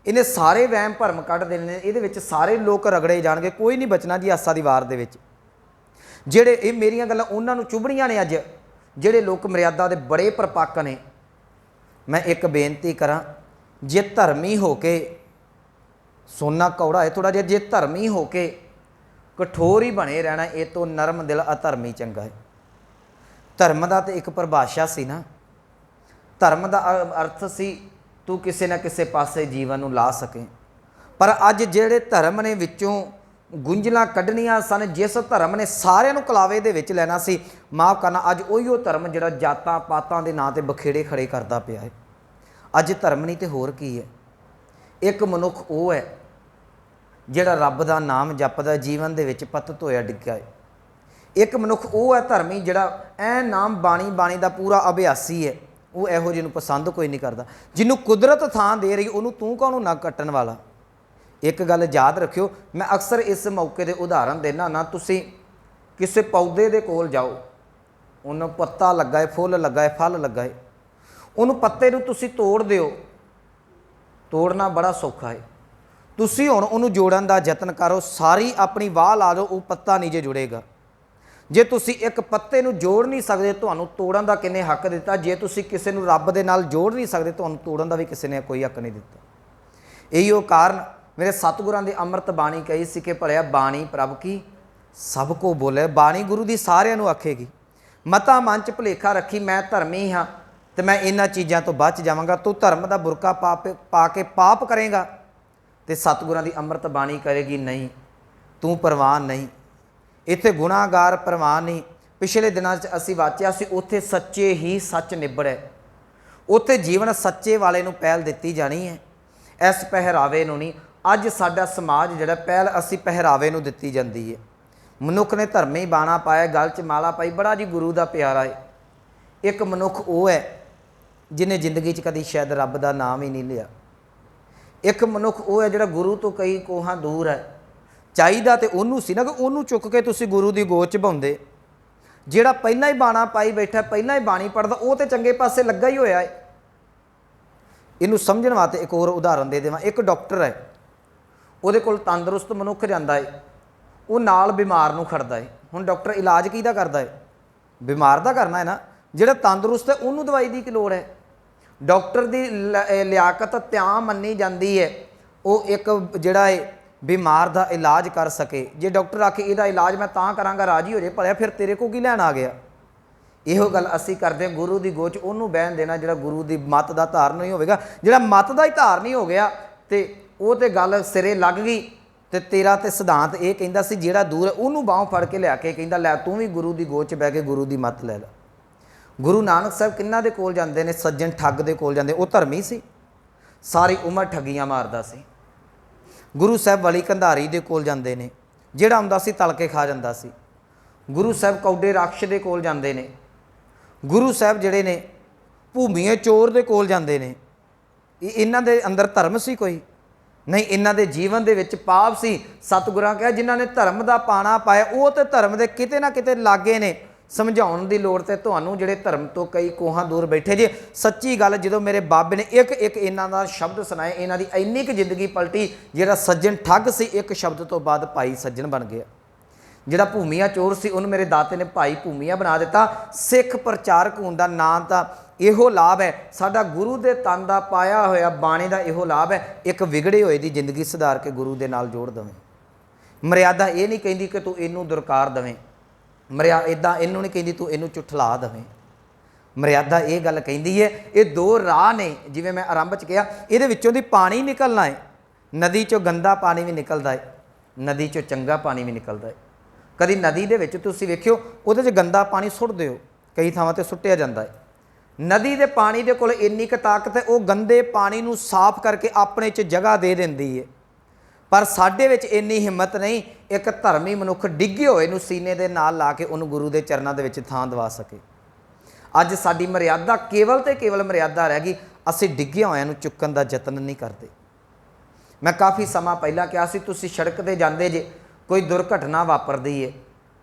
ਇਹਨੇ ਸਾਰੇ ਵਹਿਮ ਭਰਮ ਕੱਢ ਦੇਣੇ ਨੇ। ਇਹਦੇ ਵਿੱਚ ਸਾਰੇ ਲੋਕ ਰਗੜੇ ਜਾਣਗੇ, ਕੋਈ ਨਹੀਂ ਬਚਣਾ ਜੀ ਆਸਾ ਦੀ ਵਾਰ ਦੇ ਵਿੱਚ। ਜਿਹੜੇ ਇਹ ਮੇਰੀਆਂ ਗੱਲਾਂ ਉਹਨਾਂ ਨੂੰ ਚੁਭਣੀਆਂ ਨੇ ਅੱਜ, ਜਿਹੜੇ ਲੋਕ ਮਰਿਆਦਾ ਦੇ ਬੜੇ ਪਰਪੱਕ ਨੇ। ਮੈਂ ਇੱਕ ਬੇਨਤੀ ਕਰਾਂ, ਜੇ ਧਰਮੀ ਹੋ ਕੇ ਸੋਨਾ ਕੌੜਾ ਹੈ ਥੋੜ੍ਹਾ ਜਿਹਾ, ਜੇ ਧਰਮੀ ਹੋ ਕੇ ਕਠੋਰ ਹੀ ਬਣੇ ਰਹਿਣਾ, ਇਹ ਤੋਂ ਨਰਮ ਦਿਲ ਅਧਰਮੀ ਚੰਗਾ ਹੈ। ਧਰਮ ਦਾ ਤਾਂ ਇੱਕ ਪਰਿਭਾਸ਼ਾ ਸੀ ਨਾ, ਧਰਮ ਦਾ ਅਰਥ ਸੀ ਤੂੰ ਕਿਸੇ ਨਾ ਕਿਸੇ ਪਾਸੇ ਜੀਵਨ ਨੂੰ ਲਾ ਸਕੇ। ਪਰ ਅੱਜ ਜਿਹੜੇ ਧਰਮ ਨੇ ਵਿੱਚੋਂ ਗੁੰਝਲਾਂ ਕੱਢਣੀਆਂ ਸਨ, ਜਿਸ ਧਰਮ ਨੇ ਸਾਰਿਆਂ ਨੂੰ ਕਲਾਵੇ ਦੇ ਵਿੱਚ ਲੈਣਾ ਸੀ, ਮਾਫ਼ ਕਰਨਾ, ਅੱਜ ਉਹੀ ਉਹ ਧਰਮ ਜਿਹੜਾ ਜਾਤਾਂ ਪਾਤਾਂ ਦੇ ਨਾਂ 'ਤੇ ਬਖੇੜੇ ਖੜੇ ਕਰਦਾ ਪਿਆ ਹੈ। ਅੱਜ ਧਰਮ ਨਹੀਂ ਤੇ ਹੋਰ ਕੀ ਹੈ। ਇੱਕ ਮਨੁੱਖ ਉਹ ਹੈ ਜਿਹੜਾ ਰੱਬ ਦਾ ਨਾਮ ਜਪਦਾ, ਜੀਵਨ ਦੇ ਵਿੱਚ ਪਤਤ ਹੋਇਆ ਡਿੱਗਾ ਹੈ। ਇੱਕ ਮਨੁੱਖ ਉਹ ਹੈ ਧਰਮੀ ਜਿਹੜਾ ਐ ਨਾਮ ਬਾਣੀ ਦਾ ਪੂਰਾ ਅਭਿਆਸੀ ਹੈ। ਉਹ ਇਹੋ ਜਿਹੇ ਨੂੰ ਪਸੰਦ ਕੋਈ ਨਹੀਂ ਕਰਦਾ। ਜਿਹਨੂੰ ਕੁਦਰਤ ਥਾਂ ਦੇ ਰਹੀ ਉਹਨੂੰ ਤੂੰ ਕਾਹਨੂੰ ਨੱਕ ਕੱਟਣ ਵਾਲਾ। ਇੱਕ ਗੱਲ ਯਾਦ ਰੱਖਿਓ, ਮੈਂ ਅਕਸਰ ਇਸ ਮੌਕੇ ਦੇ ਉਦਾਹਰਨ ਦਿੰਦਾ ਨਾ, ਤੁਸੀਂ ਕਿਸੇ ਪੌਦੇ ਦੇ ਕੋਲ ਜਾਓ, ਉਹਨੂੰ ਪੱਤਾ ਲੱਗਾ ਹੈ, ਫੁੱਲ ਲੱਗਾ ਹੈ, ਫਲ ਲੱਗਾ ਹੈ, ਉਹਨੂੰ ਪੱਤੇ ਨੂੰ ਤੁਸੀਂ ਤੋੜ ਦਿਓ, ਤੋੜਨਾ ਬੜਾ ਸੌਖਾ ਹੈ। ਤੁਸੀਂ ਹੁਣ ਉਹਨੂੰ ਜੋੜਨ ਦਾ ਯਤਨ ਕਰੋ, ਸਾਰੀ ਆਪਣੀ ਵਾਹ ਲਾ ਦਿਓ, ਉਹ ਪੱਤਾ ਨਹੀਂ ਜੇ ਜੁੜੇਗਾ। ਜੇ ਤੁਸੀਂ ਇੱਕ ਪੱਤੇ ਨੂੰ ਜੋੜ ਨਹੀਂ ਸਕਦੇ, ਤੁਹਾਨੂੰ ਤੋੜਨ ਦਾ ਕਿੰਨੇ ਹੱਕ ਦਿੱਤਾ। ਜੇ ਤੁਸੀਂ ਕਿਸੇ ਨੂੰ ਰੱਬ ਦੇ ਨਾਲ ਜੋੜ ਨਹੀਂ ਸਕਦੇ, ਤੁਹਾਨੂੰ ਤੋੜਨ ਦਾ ਵੀ ਕਿਸੇ ਨੇ ਕੋਈ ਹੱਕ ਨਹੀਂ ਦਿੱਤਾ। ਇਹੀ ਉਹ ਕਾਰਨ ਮੇਰੇ ਸਤਿਗੁਰਾਂ ਦੀ ਅੰਮ੍ਰਿਤ ਬਾਣੀ ਕਹੀ ਸੀ ਕਿ ਭਲਿਆ ਬਾਣੀ ਪ੍ਰਭ ਕੀ ਸਭ ਕੋ ਬੋਲੇ। ਬਾਣੀ ਗੁਰੂ ਦੀ ਸਾਰਿਆਂ ਨੂੰ ਆਖੇਗੀ। ਮਤਾ ਮਨ 'ਚ ਭੁਲੇਖਾ ਰੱਖੀ ਮੈਂ ਧਰਮੀ ਹਾਂ ਤੇ ਮੈਂ ਇਹਨਾਂ ਚੀਜ਼ਾਂ ਤੋਂ ਬਚ ਜਾਵਾਂਗਾ। ਤੂੰ ਧਰਮ ਦਾ ਬੁਰਕਾ ਪਾ ਕੇ ਪਾਪ ਕਰੇਗਾ ਤੇ ਸਤਿਗੁਰਾਂ ਦੀ ਅੰਮ੍ਰਿਤ ਬਾਣੀ ਕਰੇਗੀ ਨਹੀਂ, ਤੂੰ ਪ੍ਰਵਾਨ ਨਹੀਂ। ਇੱਥੇ ਗੁਨਾਹਗਾਰ ਪ੍ਰਵਾਨ ਨਹੀਂ। ਪਿਛਲੇ ਦਿਨਾਂ 'ਚ ਅਸੀਂ ਵਾਚਿਆ ਸੀ, ਉੱਥੇ ਸੱਚੇ ਹੀ ਸੱਚ ਨਿਬੜੈ। ਉੱਥੇ ਜੀਵਨ ਸੱਚੇ ਵਾਲੇ ਨੂੰ ਪਹਿਲ ਦਿੱਤੀ ਜਾਣੀ ਹੈ, ਇਸ ਪਹਿਰਾਵੇ ਨੂੰ ਨਹੀਂ। ਅੱਜ ਸਾਡਾ ਸਮਾਜ ਜਿਹੜਾ ਪਹਿਲ ਅਸੀਂ ਪਹਿਰਾਵੇ ਨੂੰ ਦਿੱਤੀ ਜਾਂਦੀ ਹੈ। ਮਨੁੱਖ ਨੇ ਧਰਮੀ ਬਾਣਾ ਪਾਇਆ, ਗਲ 'ਚ ਮਾਲਾ ਪਾਈ, ਬੜਾ ਜੀ ਗੁਰੂ ਦਾ ਪਿਆਰਾ ਹੈ। ਇੱਕ ਮਨੁੱਖ ਉਹ ਹੈ ਜਿਹਨੇ ਜ਼ਿੰਦਗੀ 'ਚ ਕਦੀ ਸ਼ਾਇਦ ਰੱਬ ਦਾ ਨਾਮ ਹੀ ਨਹੀਂ ਲਿਆ। ਇੱਕ ਮਨੁੱਖ ਉਹ ਹੈ ਜਿਹੜਾ ਗੁਰੂ ਤੋਂ ਕਈ ਕੋਹਾਂ ਦੂਰ ਹੈ। ਚਾਹੀਦਾ ਤੇ ਉਹਨੂੰ ਸੀ ਨਾ ਕਿ ਉਹਨੂੰ ਚੁੱਕ ਕੇ ਤੁਸੀਂ ਗੁਰੂ ਦੀ ਗੋਦ 'ਚ ਪਾਉਂਦੇ। ਜਿਹੜਾ ਪਹਿਲਾਂ ਹੀ ਬਾਣਾ ਪਾਈ ਬੈਠਾ, ਪਹਿਲਾਂ ਹੀ ਬਾਣੀ ਪੜ੍ਹਦਾ, ਉਹ ਤੇ ਚੰਗੇ ਪਾਸੇ ਲੱਗਾ ਹੀ ਹੋਇਆ ਹੈ। ਇਹਨੂੰ ਸਮਝਣ ਵਾਸਤੇ ਇੱਕ ਹੋਰ ਉਦਾਹਰਨ ਦੇ ਦੇਵਾਂ। ਇੱਕ ਡਾਕਟਰ ਹੈ, ਉਹਦੇ ਕੋਲ ਤੰਦਰੁਸਤ ਮਨੁੱਖ ਜਾਂਦਾ ਹੈ, ਉਹ ਨਾਲ ਬਿਮਾਰ ਨੂੰ ਖੜਦਾ ਹੈ। ਹੁਣ ਡਾਕਟਰ ਇਲਾਜ ਕਿਹਦਾ ਕਰਦਾ ਹੈ? ਬਿਮਾਰ ਦਾ ਕਰਨਾ ਹੈ ਨਾ। ਜਿਹੜਾ ਤੰਦਰੁਸਤ ਹੈ ਉਹਨੂੰ ਦਵਾਈ ਦੀ ਕੀ ਲੋੜ ਹੈ? ਡਾਕਟਰ ਦੀ ਲਿਆਕਤ ਤਿਆਂ ਮੰਨੀ ਜਾਂਦੀ ਹੈ, ਉਹ ਇੱਕ ਜਿਹੜਾ ਹੈ ਬਿਮਾਰ ਦਾ ਇਲਾਜ ਕਰ ਸਕੇ। ਜੇ ਡਾਕਟਰ ਆਖੇ ਇਹਦਾ ਇਲਾਜ ਮੈਂ ਤਾਂ ਕਰਾਂਗਾ, ਰਾਜੀ ਹੋ ਜਾਏ, ਭਲਿਆ ਫਿਰ ਤੇਰੇ ਕੋਲ ਕੀ ਲੈਣ ਆ ਗਿਆ। ਇਹੋ ਗੱਲ ਅਸੀਂ ਕਰਦੇ ਹਾਂ। ਗੁਰੂ ਦੀ ਗੋਚ ਉਹਨੂੰ ਬਹਿਣ ਦੇਣਾ ਜਿਹੜਾ ਗੁਰੂ ਦੀ ਮੱਤ ਦਾ ਧਾਰਨ ਨਹੀਂ ਹੋਵੇਗਾ। ਜਿਹੜਾ ਮੱਤ ਦਾ ਹੀ ਧਾਰ ਨਹੀਂ ਹੋ ਗਿਆ ਤੇ ਉਹ ਤੇ ਗੱਲ ਸਿਰੇ ਲੱਗ ਗਈ। ਤੇ ਤੇਰਾ ਤੇ ਸਿਧਾਂਤ ਇਹ ਕਹਿੰਦਾ ਸੀ ਜਿਹੜਾ ਦੂਰ ਹੈ ਉਹਨੂੰ ਬਾਹੋਂ ਫੜ ਕੇ ਲਿਆ ਕੇ ਕਹਿੰਦਾ ਲੈ ਤੂੰ ਵੀ ਗੁਰੂ ਦੀ ਗੋਚ 'ਚ ਬਹਿ ਕੇ ਗੁਰੂ ਦੀ ਮੱਤ ਲੈ ਲੈ। ਗੁਰੂ ਨਾਨਕ ਸਾਹਿਬ ਕਿਹਨਾਂ ਦੇ ਕੋਲ ਜਾਂਦੇ ਨੇ? ਸੱਜਣ ਠੱਗ ਦੇ ਕੋਲ ਜਾਂਦੇ। ਉਹ ਧਰਮੀ ਸੀ, ਸਾਰੀ ਉਮਰ ਠੱਗੀਆਂ ਮਾਰਦਾ ਸੀ। ਗੁਰੂ ਸਾਹਿਬ ਵਲੀ ਕੰਧਾਰੀ ਦੇ ਕੋਲ ਜਾਂਦੇ ਨੇ, ਜਿਹੜਾ ਆਉਂਦਾ ਸੀ ਤਲ ਕੇ ਖਾ ਜਾਂਦਾ ਸੀ। ਗੁਰੂ ਸਾਹਿਬ ਕੌਡੇ ਰਾਖਸ਼ ਦੇ ਕੋਲ ਜਾਂਦੇ ਨੇ। ਗੁਰੂ ਸਾਹਿਬ ਜਿਹੜੇ ਨੇ ਭੂਮੀਏ ਚੋਰ ਦੇ ਕੋਲ ਜਾਂਦੇ ਨੇ। ਇਹਨਾਂ ਦੇ ਅੰਦਰ ਧਰਮ ਸੀ ਕੋਈ ਨਹੀਂ, ਇਹਨਾਂ ਦੇ ਜੀਵਨ ਦੇ ਵਿੱਚ ਪਾਪ ਸੀ। ਸਤਿਗੁਰਾਂ ਕਿਹਾ ਜਿਨ੍ਹਾਂ ਨੇ ਧਰਮ ਦਾ ਪਾਣਾ ਪਾਇਆ ਉਹ ਤੇ ਧਰਮ ਦੇ ਕਿਤੇ ਨਾ ਕਿਤੇ ਲਾਗੇ ਨੇ। ਸਮਝਾਉਣ ਦੀ ਲੋੜ ਤੇ ਤੁਹਾਨੂੰ ਜਿਹੜੇ ਧਰਮ ਤੋਂ ਕਈ ਕੋਹਾਂ ਦੂਰ ਬੈਠੇ ਜੇ। ਸੱਚੀ ਗੱਲ, ਜਦੋਂ ਮੇਰੇ ਬਾਬੇ ਨੇ ਇੱਕ ਇੱਕ ਇਹਨਾਂ ਦਾ ਸ਼ਬਦ ਸੁਣਾਏ, ਇਹਨਾਂ ਦੀ ਇੰਨੀ ਕੁ ਜ਼ਿੰਦਗੀ ਪਲਟੀ। ਜਿਹੜਾ ਸੱਜਣ ਠੱਗ ਸੀ, ਇੱਕ ਸ਼ਬਦ ਤੋਂ ਬਾਅਦ ਭਾਈ ਸੱਜਣ ਬਣ ਗਿਆ। ਜਿਹੜਾ ਭੂਮੀਆ ਚੋਰ ਸੀ ਉਹਨੂੰ ਮੇਰੇ ਦਾਤੇ ਨੇ ਭਾਈ ਭੂਮੀਆ ਬਣਾ ਦਿੱਤਾ। ਸਿੱਖ ਪ੍ਰਚਾਰਕ ਹੋਣ ਦਾ ਨਾਂ ਤਾਂ ਇਹੋ ਲਾਭ ਹੈ। ਸਾਡਾ ਗੁਰੂ ਦੇ ਤਨ ਦਾ ਪਾਇਆ ਹੋਇਆ ਬਾਣੇ ਦਾ ਇਹੋ ਲਾਭ ਹੈ, ਇੱਕ ਵਿਗੜੇ ਹੋਏ ਦੀ ਜ਼ਿੰਦਗੀ ਸੁਧਾਰ ਕੇ ਗੁਰੂ ਦੇ ਨਾਲ ਜੋੜ ਦੇਵੇਂ। ਮਰਿਆਦਾ ਇਹ ਨਹੀਂ ਕਹਿੰਦੀ ਕਿ ਤੂੰ ਇਹਨੂੰ ਦੁਰਕਾਰ ਦੇਵੇਂ। ਇੱਦਾਂ ਇਹਨੂੰ ਨਹੀਂ ਕਹਿੰਦੀ ਤੂੰ ਇਹਨੂੰ ਚੁਠਲਾ ਦੇਵੇਂ। ਮਰਿਆਦਾ ਇਹ ਗੱਲ ਕਹਿੰਦੀ ਹੈ ਇਹ ਦੋ ਰਾਹ ਨੇ। ਜਿਵੇਂ ਮੈਂ ਆਰੰਭ 'ਚ ਕਿਹਾ, ਇਹਦੇ ਵਿੱਚੋਂ ਦੀ ਪਾਣੀ ਨਿਕਲਣਾ ਹੈ। ਨਦੀ 'ਚੋਂ ਗੰਦਾ ਪਾਣੀ ਵੀ ਨਿਕਲਦਾ ਹੈ, ਨਦੀ 'ਚੋਂ ਚੰਗਾ ਪਾਣੀ ਵੀ ਨਿਕਲਦਾ ਹੈ। ਕਦੀ ਨਦੀ ਦੇ ਵਿੱਚ ਤੁਸੀਂ ਵੇਖਿਓ ਉਹਦੇ 'ਚ ਗੰਦਾ ਪਾਣੀ ਸੁੱਟ ਦਿਓ, ਕਈ ਥਾਵਾਂ 'ਤੇ ਸੁੱਟਿਆ ਜਾਂਦਾ ਹੈ। ਨਦੀ ਦੇ ਪਾਣੀ ਦੇ ਕੋਲ ਇੰਨੀ ਕੁ ਤਾਕਤ ਹੈ, ਉਹ ਗੰਦੇ ਪਾਣੀ ਨੂੰ ਸਾਫ਼ ਕਰਕੇ ਆਪਣੇ 'ਚ ਜਗ੍ਹਾ ਦੇ ਦਿੰਦੀ ਹੈ। ਪਰ ਸਾਡੇ ਵਿੱਚ ਇੰਨੀ ਹਿੰਮਤ ਨਹੀਂ ਇੱਕ ਧਰਮੀ ਮਨੁੱਖ ਡਿੱਗੇ ਹੋਏ ਨੂੰ ਸੀਨੇ ਦੇ ਨਾਲ ਲਾ ਕੇ ਉਹਨੂੰ ਗੁਰੂ ਦੇ ਚਰਨਾਂ ਦੇ ਵਿੱਚ ਥਾਂ ਦਵਾ ਸਕੇ। ਅੱਜ ਸਾਡੀ ਮਰਿਆਦਾ ਕੇਵਲ ਤੇ ਕੇਵਲ ਮਰਿਆਦਾ ਰਹਿ ਗਈ। ਅਸੀਂ ਡਿੱਗੇ ਹੋਇਆਂ ਨੂੰ ਚੁੱਕਣ ਦਾ ਯਤਨ ਨਹੀਂ ਕਰਦੇ। ਮੈਂ ਕਾਫੀ ਸਮਾਂ ਪਹਿਲਾਂ ਕਿਹਾ ਸੀ, ਤੁਸੀਂ ਸੜਕ 'ਤੇ ਜਾਂਦੇ ਜੇ, ਕੋਈ ਦੁਰਘਟਨਾ ਵਾਪਰਦੀ ਹੈ,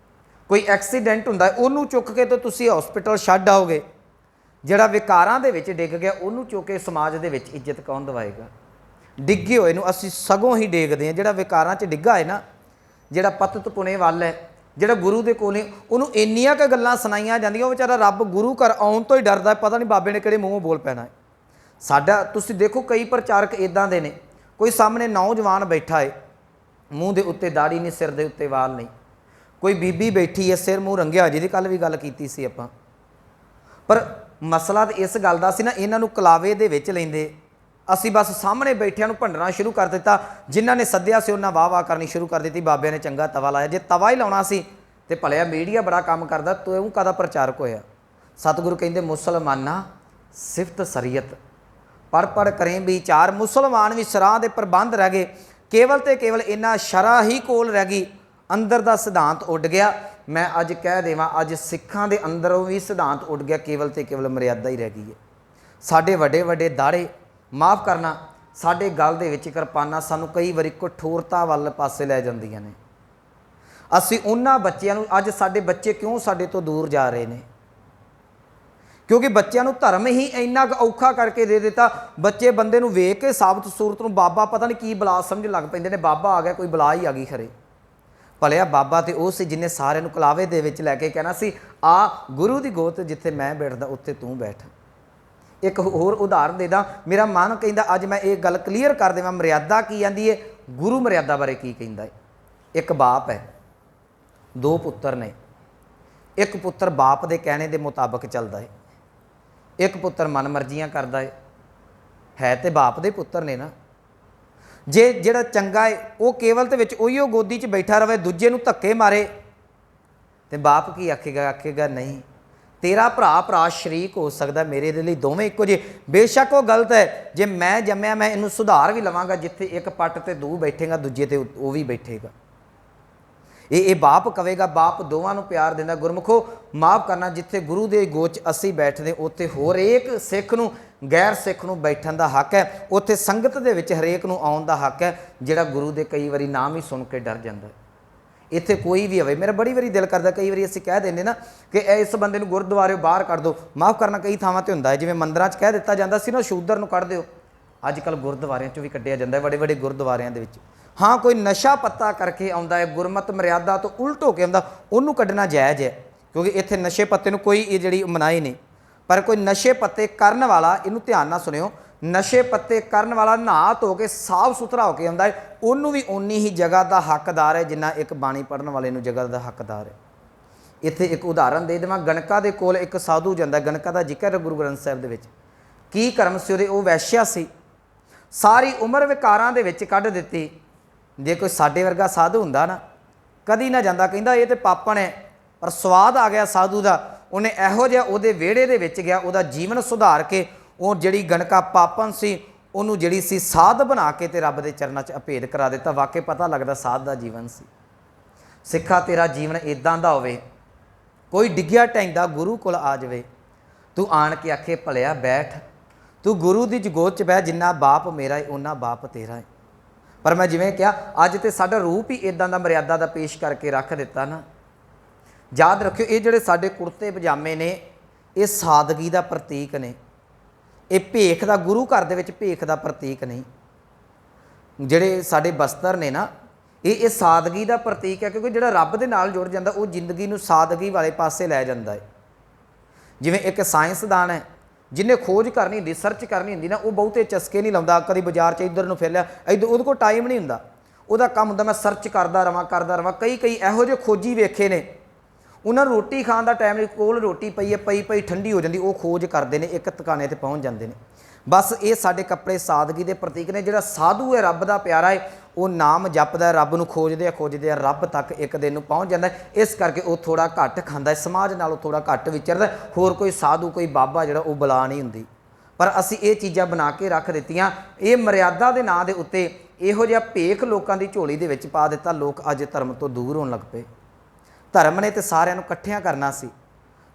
कोई एक्सीडेंट हुंदा है उन्होंने चुक के तो तुसी हॉस्पिटल छड्ड आओगे, जिहड़ा विकारां दे विच डिग गया उन्होंने चुक के समाज दे विच इज्जत कौन दवाएगा। डिगे होए नूं असीं सगों ही डेगदे हां, जिहड़ा विकारां च डिग्गा है ना, जिहड़ा पतत पुणे वल है, जिहड़ा गुरु दे कोल उन्होंने इन्नियां क गल्लां सुनाईयां जांदियां, वो बेचारा रब गुरु घर आउण तो ही डरदा, पता नहीं बाबे ने किहड़े मूँहों बोल पैना है। साडा तुसीं देखो कई प्रचारक इदां दे ने, कोई सामने नौजवान बैठा है, मूँह दे उत्ते दाड़ी नहीं, सिर दे उत्ते वाल नहीं, कोई बीबी बैठी है सिर मूँह रंगिया, जिहदी कल भी गल कीती सी आपां। पर मसला तो इस गल दा सी ना, इन्हां नूं कलावे दे विच लैंदे, असी बस सामने बैठिਆਂ ਨੂੰ ਭੰਡਣਾ शुरू कर दिता, जिन्हां ने सद्दिया से उन्हां वाह वाह करनी शुरू कर दी, बाबे ने चंगा तवा लाया। जे तवा ही लाउणा सी ते भलिया मीडिया बड़ा काम करदा, तूं कादा प्रचारक होया। सतगुरु कहंदे मुसलमाना सिफत सरीयत पढ़ पढ़ करें विचार, मुसलमान भी शराह दे प्रबंध रह गए, केवल तो केवल इन्हां शराह ही कोल रह गई, अंदर दा सिद्धांत उड गया। मैं अज कह देवां अज सिखां दे अंदरों भी सिद्धांत उड गया, केवल तो केवल मर्यादा ही रह गई है। साडे वड्डे वड्डे दाड़े, माफ़ करना, साडे गल दे विच किरपाना सानूं कई वारी कठोरता वाल पासे लै जांदियां ने। असीं उन्हां बच्चिआं नूं, अज साडे बच्चे क्यों साडे तो दूर जा रहे हैं, क्योंकि बच्चों को धर्म ही इन्ना औखा करके दे दिता। बच्चे बंदे नूं वेख के साबत सूरत नूं बाबा पता नहीं की बला समझ लग पैंदे ने, बाबा आ गया कोई बला ही आ गई खरे। भलिया बाबा तो वो सी जिन्हें सारे कलावे दे विच लैके कहना सी आ गुरु की गोत जिथे मैं बैठदा उत्थे तू बैठ। एक होर उदाहरण दे दा, मेरा मन कहंदा अज मैं ये गल क्लीयर कर देवां, मर्यादा की आंदी है, गुरु मर्यादा बारे की कहंदा है। एक बाप है, दो पुत्तर ने, एक पुत्तर बाप के कहने के मुताबिक चलता है, एक पुत्र मन मर्जियां करता है तो बाप दे पुत्र ने ना। जे जिहड़ा चंगा है वो केवल तो विच उहिओ गोदी च बैठा रहे, दूजे नूं धक्के मारे तो बाप की आखेगा, आखेगा नहीं तेरा भरा भरा शरीक हो सकता, मेरे दे लई दोवें इक्को जे। बेशक वो गलत है, जे मैं जम्मिया मैं इनू सुधार भी लवांगा, जिथे एक पट ते दू बैठेगा दूजे ते वो भी बैठेगा। ये बाप कहेगा, बाप दोवां नूं प्यार दिंदा। गुरमुखो माफ़ करना, जिथे गुरु दे गोच असी बैठदे उत्थे होर एक सिख नूं गैर सिख नूं बैठण दा हक है, उत्थे संगत दे विच हरेक नूं आउण दा हक है, जिहड़ा गुरु दे कई वारी नाम ही सुन के डर जांदा है। इत्थे कोई भी होवे, मेरा बड़ी वारी दिल करदा, कई वारी असीं कह दिंदे ना कि इस बंदे नूं गुरुद्वारे बाहर कढ दो। माफ़ करना, कई थावां ते हुंदा है, जिवें मंदिरां 'च कह दित्ता जांदा सी ना शूदर नूं कढ दिओ, अजकल गुरुद्वारिਆਂ 'चों भी कढिਆ ਜਾਂਦਾ है, बड़े बड़े गुरुद्वारिਆਂ दे विच। हाँ कोई नशा पत्ता करके आउंदा है, गुरमत मर्यादा तो उल्ट होके आउंदा, उहनूं कढना जायज़ है, क्योंकि इत्थे नशे पत्ते नूं कोई ये जिहड़ी मनाही नहीं। पर कोई नशे पत्ते करन वाला, इनू ध्यान नाल सुनियो, नशे पत्ते करन वाला नहा धो के साफ सुथरा होके आउंदा है, उहनूं भी उन्नी ही जगह का हकदार है जिन्ना एक बाणी पढ़न वाले नूं जगह का हकदार है। इत्थे एक उदाहरण दे देवां, गणका दे कोल एक साधु जांदा, गणका दा जिक्र गुरु ग्रंथ साहिब दे विच। की कर्म सी उहदे, वो वैश्या सी, सारी उम्र विकारां दे विच कढ दित्ती। जे कोई साडे वर्गा साधु हुंदा ना, कदी ना जांदा, कहंदा ये तो पापण है, पर स्वाद आ गया साधु का, उन्हें इहो जिहा उहदे विहड़े दे विच गया, उहदा जीवन सुधार के वो जिहड़ी गणका पापन सी उहनूं जिहड़ी सी साध बना के ते रब दे चरनां 'च अभेद करा दिता। वाकई पता लगदा साध दा जीवन सी। सिखा तेरा जीवन इदां दा होवे, कोई डिग्गिया ढैंदा गुरु कोल आ जावे, तू आण के आखे भलिया बैठ, तू गुरु दी जगोत 'च बह, जिन्ना बाप मेरा है उन्ना बाप तेरा है। पर मैं जिवें कहा अज तो साडा रूप ही इदां दा मर्यादा दा पेश करके रख दिता ना। याद रखियो, ये जिहड़े साडे कुर्ते पजामे ने, ये सादगी दा प्रतीक ने, ये भेख दा, गुरु घर दे विच भेख दा प्रतीक नहीं। जिहड़े साडे वस्त्र ने ना, ये सादगी दा प्रतीक है, क्योंकि जिहड़ा रब दे नाल जुड़ जांदा वो जिंदगी नूं सादगी वाले पासे लै जांदा है। जिवें एक साइंसदान है, जिन्हें खोज करनी होंदी, सर्च करनी होंदी ना, वो बहुते चस्के नहीं लाउंदा, कदी बाजार 'च इधर नूं फिर लिया इधर, उहदे कोल टाइम नहीं हुंदा, उहदा काम हुंदा मैं सर्च करदा रवां। कई इहो जिहे खोजी वेखे ने, उन्हां नूं रोटी खाण दा टाइम नहीं, कोल रोटी पई है, पई ठंडी हो जांदी, वो खोज करदे ने, एक टकाने ते पहुँच जांदे ने। बस ये साडे कपड़े सादगी दे प्रतीक ने। जिहड़ा साधु है, रब दा प्यारा है, वो नाम जपदा है, रब नूं खोजदे रब तक एक दिन नूं पहुँच जांदा है। इस करके वो थोड़ा घट खांदा है, समाज नालों थोड़ा घट विचरदा है। होर कोई साधु कोई बाबा जिहड़ा वो बला नहीं हुंदी। पर असीं ये चीज़ां बना के रख दित्तियां, ये मर्यादा दे नां दे उत्ते इहो जिहा भेख लोकां दी झोली दे विच पा दित्ता। लोक अज धर्म तो दूर होण लग पे। धर्म ने तो सारिਆਂ ਨੂੰ ਇਕੱਠਿਆਂ करना सी,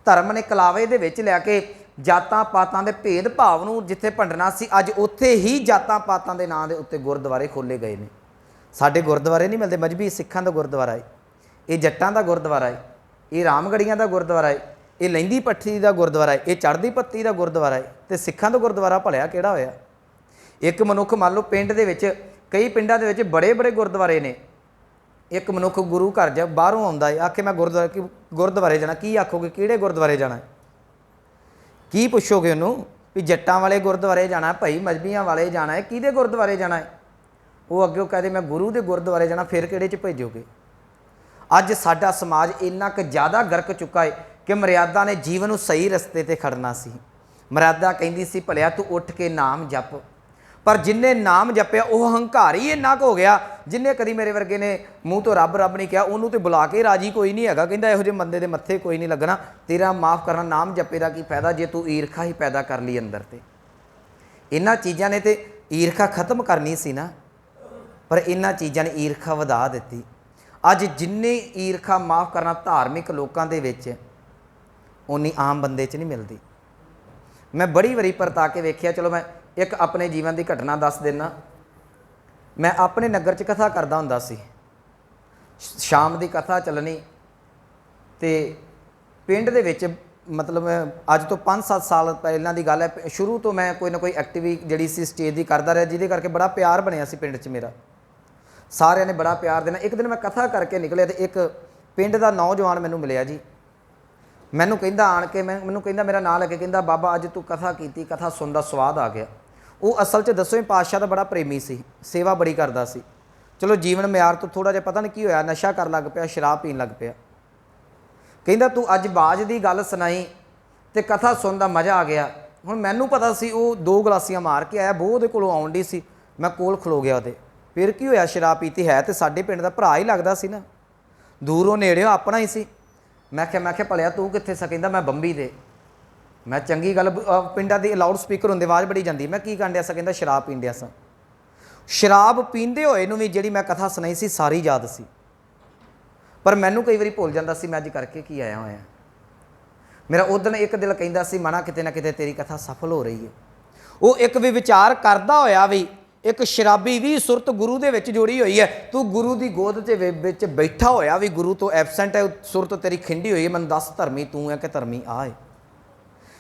धर्म ने कलावे दे विच लैके जातां पातां दे भेद भाव नूं जिथे भंडना सी, अज उत्थे ही जातां पातां दे नां दे उत्ते गुरुद्वारे खोले गए ने। साडे गुरुद्वारे नहीं मिलते, मजहबी सिखां दा गुरुद्वारा है, ये जट्टां दा गुरुद्वारा है, ਇਹ ਰਾਮਗੜੀਆਂ ਦਾ ਗੁਰਦੁਆਰਾ ਹੈ, ਇਹ ਲਹਿੰਦੀ ਪੱਠੀ ਦਾ ਗੁਰਦੁਆਰਾ ਹੈ, ਇਹ ਚੜ੍ਹਦੀ ਪੱਤੀ ਦਾ ਗੁਰਦੁਆਰਾ ਹੈ, ਤੇ ਸਿੱਖਾਂ ਦਾ ਗੁਰਦੁਆਰਾ ਭਲਿਆ ਕਿਹੜਾ ਹੋਇਆ। ਇੱਕ ਮਨੁੱਖ ਮੰਨ ਲਓ ਪਿੰਡ ਦੇ ਵਿੱਚ, ਕਈ ਪਿੰਡਾਂ ਦੇ ਵਿੱਚ ਬੜੇ ਬੜੇ ਗੁਰਦੁਆਰੇ ਨੇ, ਇੱਕ ਮਨੁੱਖ ਗੁਰੂ ਘਰ ਜਾ ਬਾਹਰੋਂ ਆਉਂਦਾ ਹੈ, ਆਖੇ ਮੈਂ ਗੁਰਦੁਆਰੇ ਜਾਣਾ, ਕੀ ਆਖੋਗੇ ਕਿਹੜੇ ਗੁਰਦੁਆਰੇ ਜਾਣਾ, ਕੀ ਪੁੱਛੋਗੇ ਉਹਨੂੰ ਵੀ ਜੱਟਾਂ ਵਾਲੇ ਗੁਰਦੁਆਰੇ ਜਾਣਾ, ਭਾਈ ਮਜ਼ਬੀਆਂ ਵਾਲੇ ਜਾਣਾ ਹੈ, ਕਿਹਦੇ ਗੁਰਦੁਆਰੇ ਜਾਣਾ ਹੈ। ਉਹ ਅੱਗੇ ਕਹਦੇ ਮੈਂ ਗੁਰੂ ਦੇ ਗੁਰਦੁਆਰੇ ਜਾਣਾ, ਫਿਰ ਕਿਹੜੇ 'ਚ ਭੇਜੋਗੇ। ਅੱਜ ਸਾਡਾ ਸਮਾਜ ਇੰਨਾ ਕੁ ਜ਼ਿਆਦਾ ਗਰਕ ਚੁੱਕਾ ਹੈ ਕਿ ਮਰਿਆਦਾ ਨੇ ਜੀਵਨ ਨੂੰ ਸਹੀ ਰਸਤੇ 'ਤੇ ਖੜਨਾ ਸੀ। ਮਰਿਆਦਾ ਕਹਿੰਦੀ ਸੀ ਭਲਿਆ ਤੂੰ ਉੱਠ ਕੇ ਨਾਮ ਜਪ, ਪਰ ਜਿੰਨੇ ਨਾਮ ਜਪਿਆ ਉਹ ਹੰਕਾਰੀ ਇੰਨਾ ਕੁ ਹੋ ਗਿਆ, ਜਿੰਨੇ ਕਦੀ ਮੇਰੇ ਵਰਗੇ ਨੇ ਮੂੰਹ ਤੋਂ ਰੱਬ ਰੱਬ ਨਹੀਂ ਕਿਹਾ, ਉਹਨੂੰ ਤੇ ਬੁਲਾ ਕੇ ਰਾਜੀ ਕੋਈ ਨਹੀਂ ਹੈਗਾ। ਕਹਿੰਦਾ ਇਹੋ ਜਿਹੇ ਬੰਦੇ ਦੇ ਮੱਥੇ ਕੋਈ ਨਹੀਂ ਲੱਗਣਾ, ਤੇਰਾ ਮਾफ़ ਕਰਨਾ, ਨਾਮ ਜਪੇ ਦਾ ਕੀ ਫਾਇਦਾ ਜੇ ਤੂੰ ਈਰਖਾ ਹੀ ਪੈਦਾ ਕਰ ਲਈ ਅੰਦਰ। ਤੇ ਇਹਨਾਂ ਚੀਜ਼ਾਂ ਨੇ ਤੇ ਈਰਖਾ ਖਤਮ ਕਰਨੀ ਸੀ ਨਾ, ਪਰ ਇਹਨਾਂ ਚੀਜ਼ਾਂ ਨੇ ਈਰਖਾ ਵਧਾ ਦਿੱਤੀ। ਅੱਜ ਜਿੰਨੀ ਈਰਖਾ ਮਾफ़ ਕਰਨਾ ਧਾਰਮਿਕ ਲੋਕਾਂ ਦੇ ਵਿੱਚ, ਉਨੀ ਆਮ ਬੰਦੇ 'ਚ ਨਹੀਂ ਮਿਲਦੀ। ਮੈਂ ਬੜੀ ਵਾਰੀ ਪਰਤਾ ਕੇ ਵੇਖਿਆ। ਚਲੋ ਮੈਂ ਇੱਕ ਆਪਣੇ ਜੀਵਨ ਦੀ ਘਟਨਾ ਦੱਸ ਦਿੰਦਾ। ਮੈਂ ਆਪਣੇ ਨਗਰ 'ਚ ਕਥਾ ਕਰਦਾ ਹੁੰਦਾ ਸੀ, ਸ਼ਾਮ ਦੀ ਕਥਾ ਚੱਲਣੀ, ਤੇ ਪਿੰਡ ਦੇ ਵਿੱਚ ਮਤਲਬ ਅੱਜ ਤੋਂ 5-7 ਸਾਲ ਪਹਿਲਾਂ ਦੀ ਗੱਲ ਹੈ, ਸ਼ੁਰੂ ਤੋਂ ਮੈਂ ਕੋਈ ਨਾ ਕੋਈ ਐਕਟੀਵਿਟੀ ਜਿਹੜੀ ਸੀ ਸਟੇਜ ਦੀ ਕਰਦਾ ਰਿਹਾ, ਜਿਹਦੇ ਕਰਕੇ ਬੜਾ ਪਿਆਰ ਬਣਿਆ ਸੀ ਪਿੰਡ 'ਚ ਮੇਰਾ, ਸਾਰਿਆਂ ਨੇ ਬੜਾ ਪਿਆਰ ਦੇਣਾ। ਇੱਕ ਦਿਨ ਮੈਂ ਕਥਾ ਕਰਕੇ ਨਿਕਲਿਆ ਤੇ ਇੱਕ ਪਿੰਡ ਦਾ ਨੌਜਵਾਨ ਮੈਨੂੰ ਮਿਲਿਆ ਜੀ। ਮੈਨੂੰ ਕਹਿੰਦਾ ਆਣ ਕੇ, ਮੈਨੂੰ ਕਹਿੰਦਾ ਮੇਰਾ ਨਾਂ ਲੈ ਕੇ ਕਹਿੰਦਾ ਬਾਬਾ ਅੱਜ ਤੂੰ ਕਥਾ ਕੀਤੀ, ਕਥਾ ਸੁਣਨ ਦਾ ਸਵਾਦ ਆ ਗਿਆ। ਉਹ ਅਸਲ 'ਚ 10ਵੇਂ ਪਾਤਸ਼ਾਹ ਦਾ ਬੜਾ ਪ੍ਰੇਮੀ ਸੀ, ਸੇਵਾ ਬੜੀ ਕਰਦਾ ਸੀ। ਚਲੋ ਜੀਵਨ ਮਿਆਰ ਤੋਂ ਥੋੜ੍ਹਾ ਜਿਹਾ ਪਤਾ ਨਹੀਂ ਕੀ ਹੋਇਆ, ਨਸ਼ਾ ਕਰਨ ਲੱਗ ਪਿਆ, ਸ਼ਰਾਬ ਪੀਣ ਲੱਗ ਪਿਆ। ਕਹਿੰਦਾ ਤੂੰ ਅੱਜ ਬਾਜ ਦੀ ਗੱਲ ਸੁਣਾਈ ਤੇ ਕਥਾ ਸੁਣਨ ਦਾ ਮਜ਼ਾ ਆ ਗਿਆ। ਹੁਣ ਮੈਨੂੰ ਪਤਾ ਸੀ ਉਹ 2 ਗਲਾਸੀਆਂ ਮਾਰ ਕੇ ਆਇਆ, ਬੋਹ ਉਹਦੇ ਕੋਲੋਂ ਆਉਣ ਡਈ ਸੀ, ਮੈਂ ਕੋਲ ਖਲੋ ਗਿਆ ਉਹਦੇ। ਫਿਰ ਕੀ ਹੋਇਆ, ਸ਼ਰਾਬ ਪੀਤੀ ਹੈ ਤੇ ਸਾਡੇ ਪਿੰਡ ਦਾ ਭਰਾ ਹੀ ਲੱਗਦਾ ਸੀ ਨਾ, ਦੂਰੋਂ ਨੇੜਿਓਂ ਆਪਣਾ ਹੀ ਸੀ। ਮੈਂ ਕਿਹਾ ਭਲਿਆ ਤੂੰ ਕਿੱਥੇ ਸਾ? ਕਹਿੰਦਾ ਮੈਂ ਬੰਬੀ ਦੇ। ਮੈਂ ਚੰਗੀ ਗੱਲ, ਪਿੰਡਾਂ ਦੀ ਲਾਊਡ ਸਪੀਕਰ ਹੁੰਦੇ, ਆਵਾਜ਼ ਬੜੀ ਜਾਂਦੀ। ਮੈਂ ਕੀ ਕਰਨ ਡਿਆ ਸਾਂ? ਕਹਿੰਦਾ ਸ਼ਰਾਬ ਪੀਣ ਡਿਆ ਸਾਂ। ਸ਼ਰਾਬ ਪੀਂਦੇ ਹੋਏ ਨੂੰ ਵੀ ਜਿਹੜੀ ਮੈਂ ਕਥਾ ਸੁਣਾਈ ਸੀ ਸਾਰੀ ਯਾਦ ਸੀ, ਪਰ ਮੈਨੂੰ ਕਈ ਵਾਰੀ ਭੁੱਲ ਜਾਂਦਾ ਸੀ ਮੈਂ ਅੱਜ ਕਰਕੇ ਕੀ ਆਇਆ ਹੋਇਆ। ਮੇਰਾ ਉਦਣ ਇੱਕ ਦਿਲ ਕਹਿੰਦਾ ਸੀ ਮਨਾ ਕਿਤੇ ਨਾ ਕਿਤੇ ਤੇਰੀ ਕਥਾ ਸਫਲ ਹੋ ਰਹੀ ਹੈ। ਉਹ ਇੱਕ ਵੀ ਵਿਚਾਰ ਕਰਦਾ ਹੋਇਆ ਵੀ ਇੱਕ ਸ਼ਰਾਬੀ ਵੀ ਸੁਰਤ ਗੁਰੂ ਦੇ ਵਿੱਚ ਜੋੜੀ ਹੋਈ ਹੈ, ਤੂੰ ਗੁਰੂ ਦੀ ਗੋਦ 'ਚ ਵਿੱਚ ਬੈਠਾ ਹੋਇਆ ਵੀ ਗੁਰੂ ਤੋਂ ਐਬਸੈਂਟ ਹੈ, ਸੁਰਤ ਤੇਰੀ ਖਿੰਡੀ ਹੋਈ ਹੈ, ਮੈਨੂੰ ਦੱਸ ਧਰਮੀ ਤੂੰ ਹੈ ਕਿ ਧਰਮੀ ਆ ਹੈ।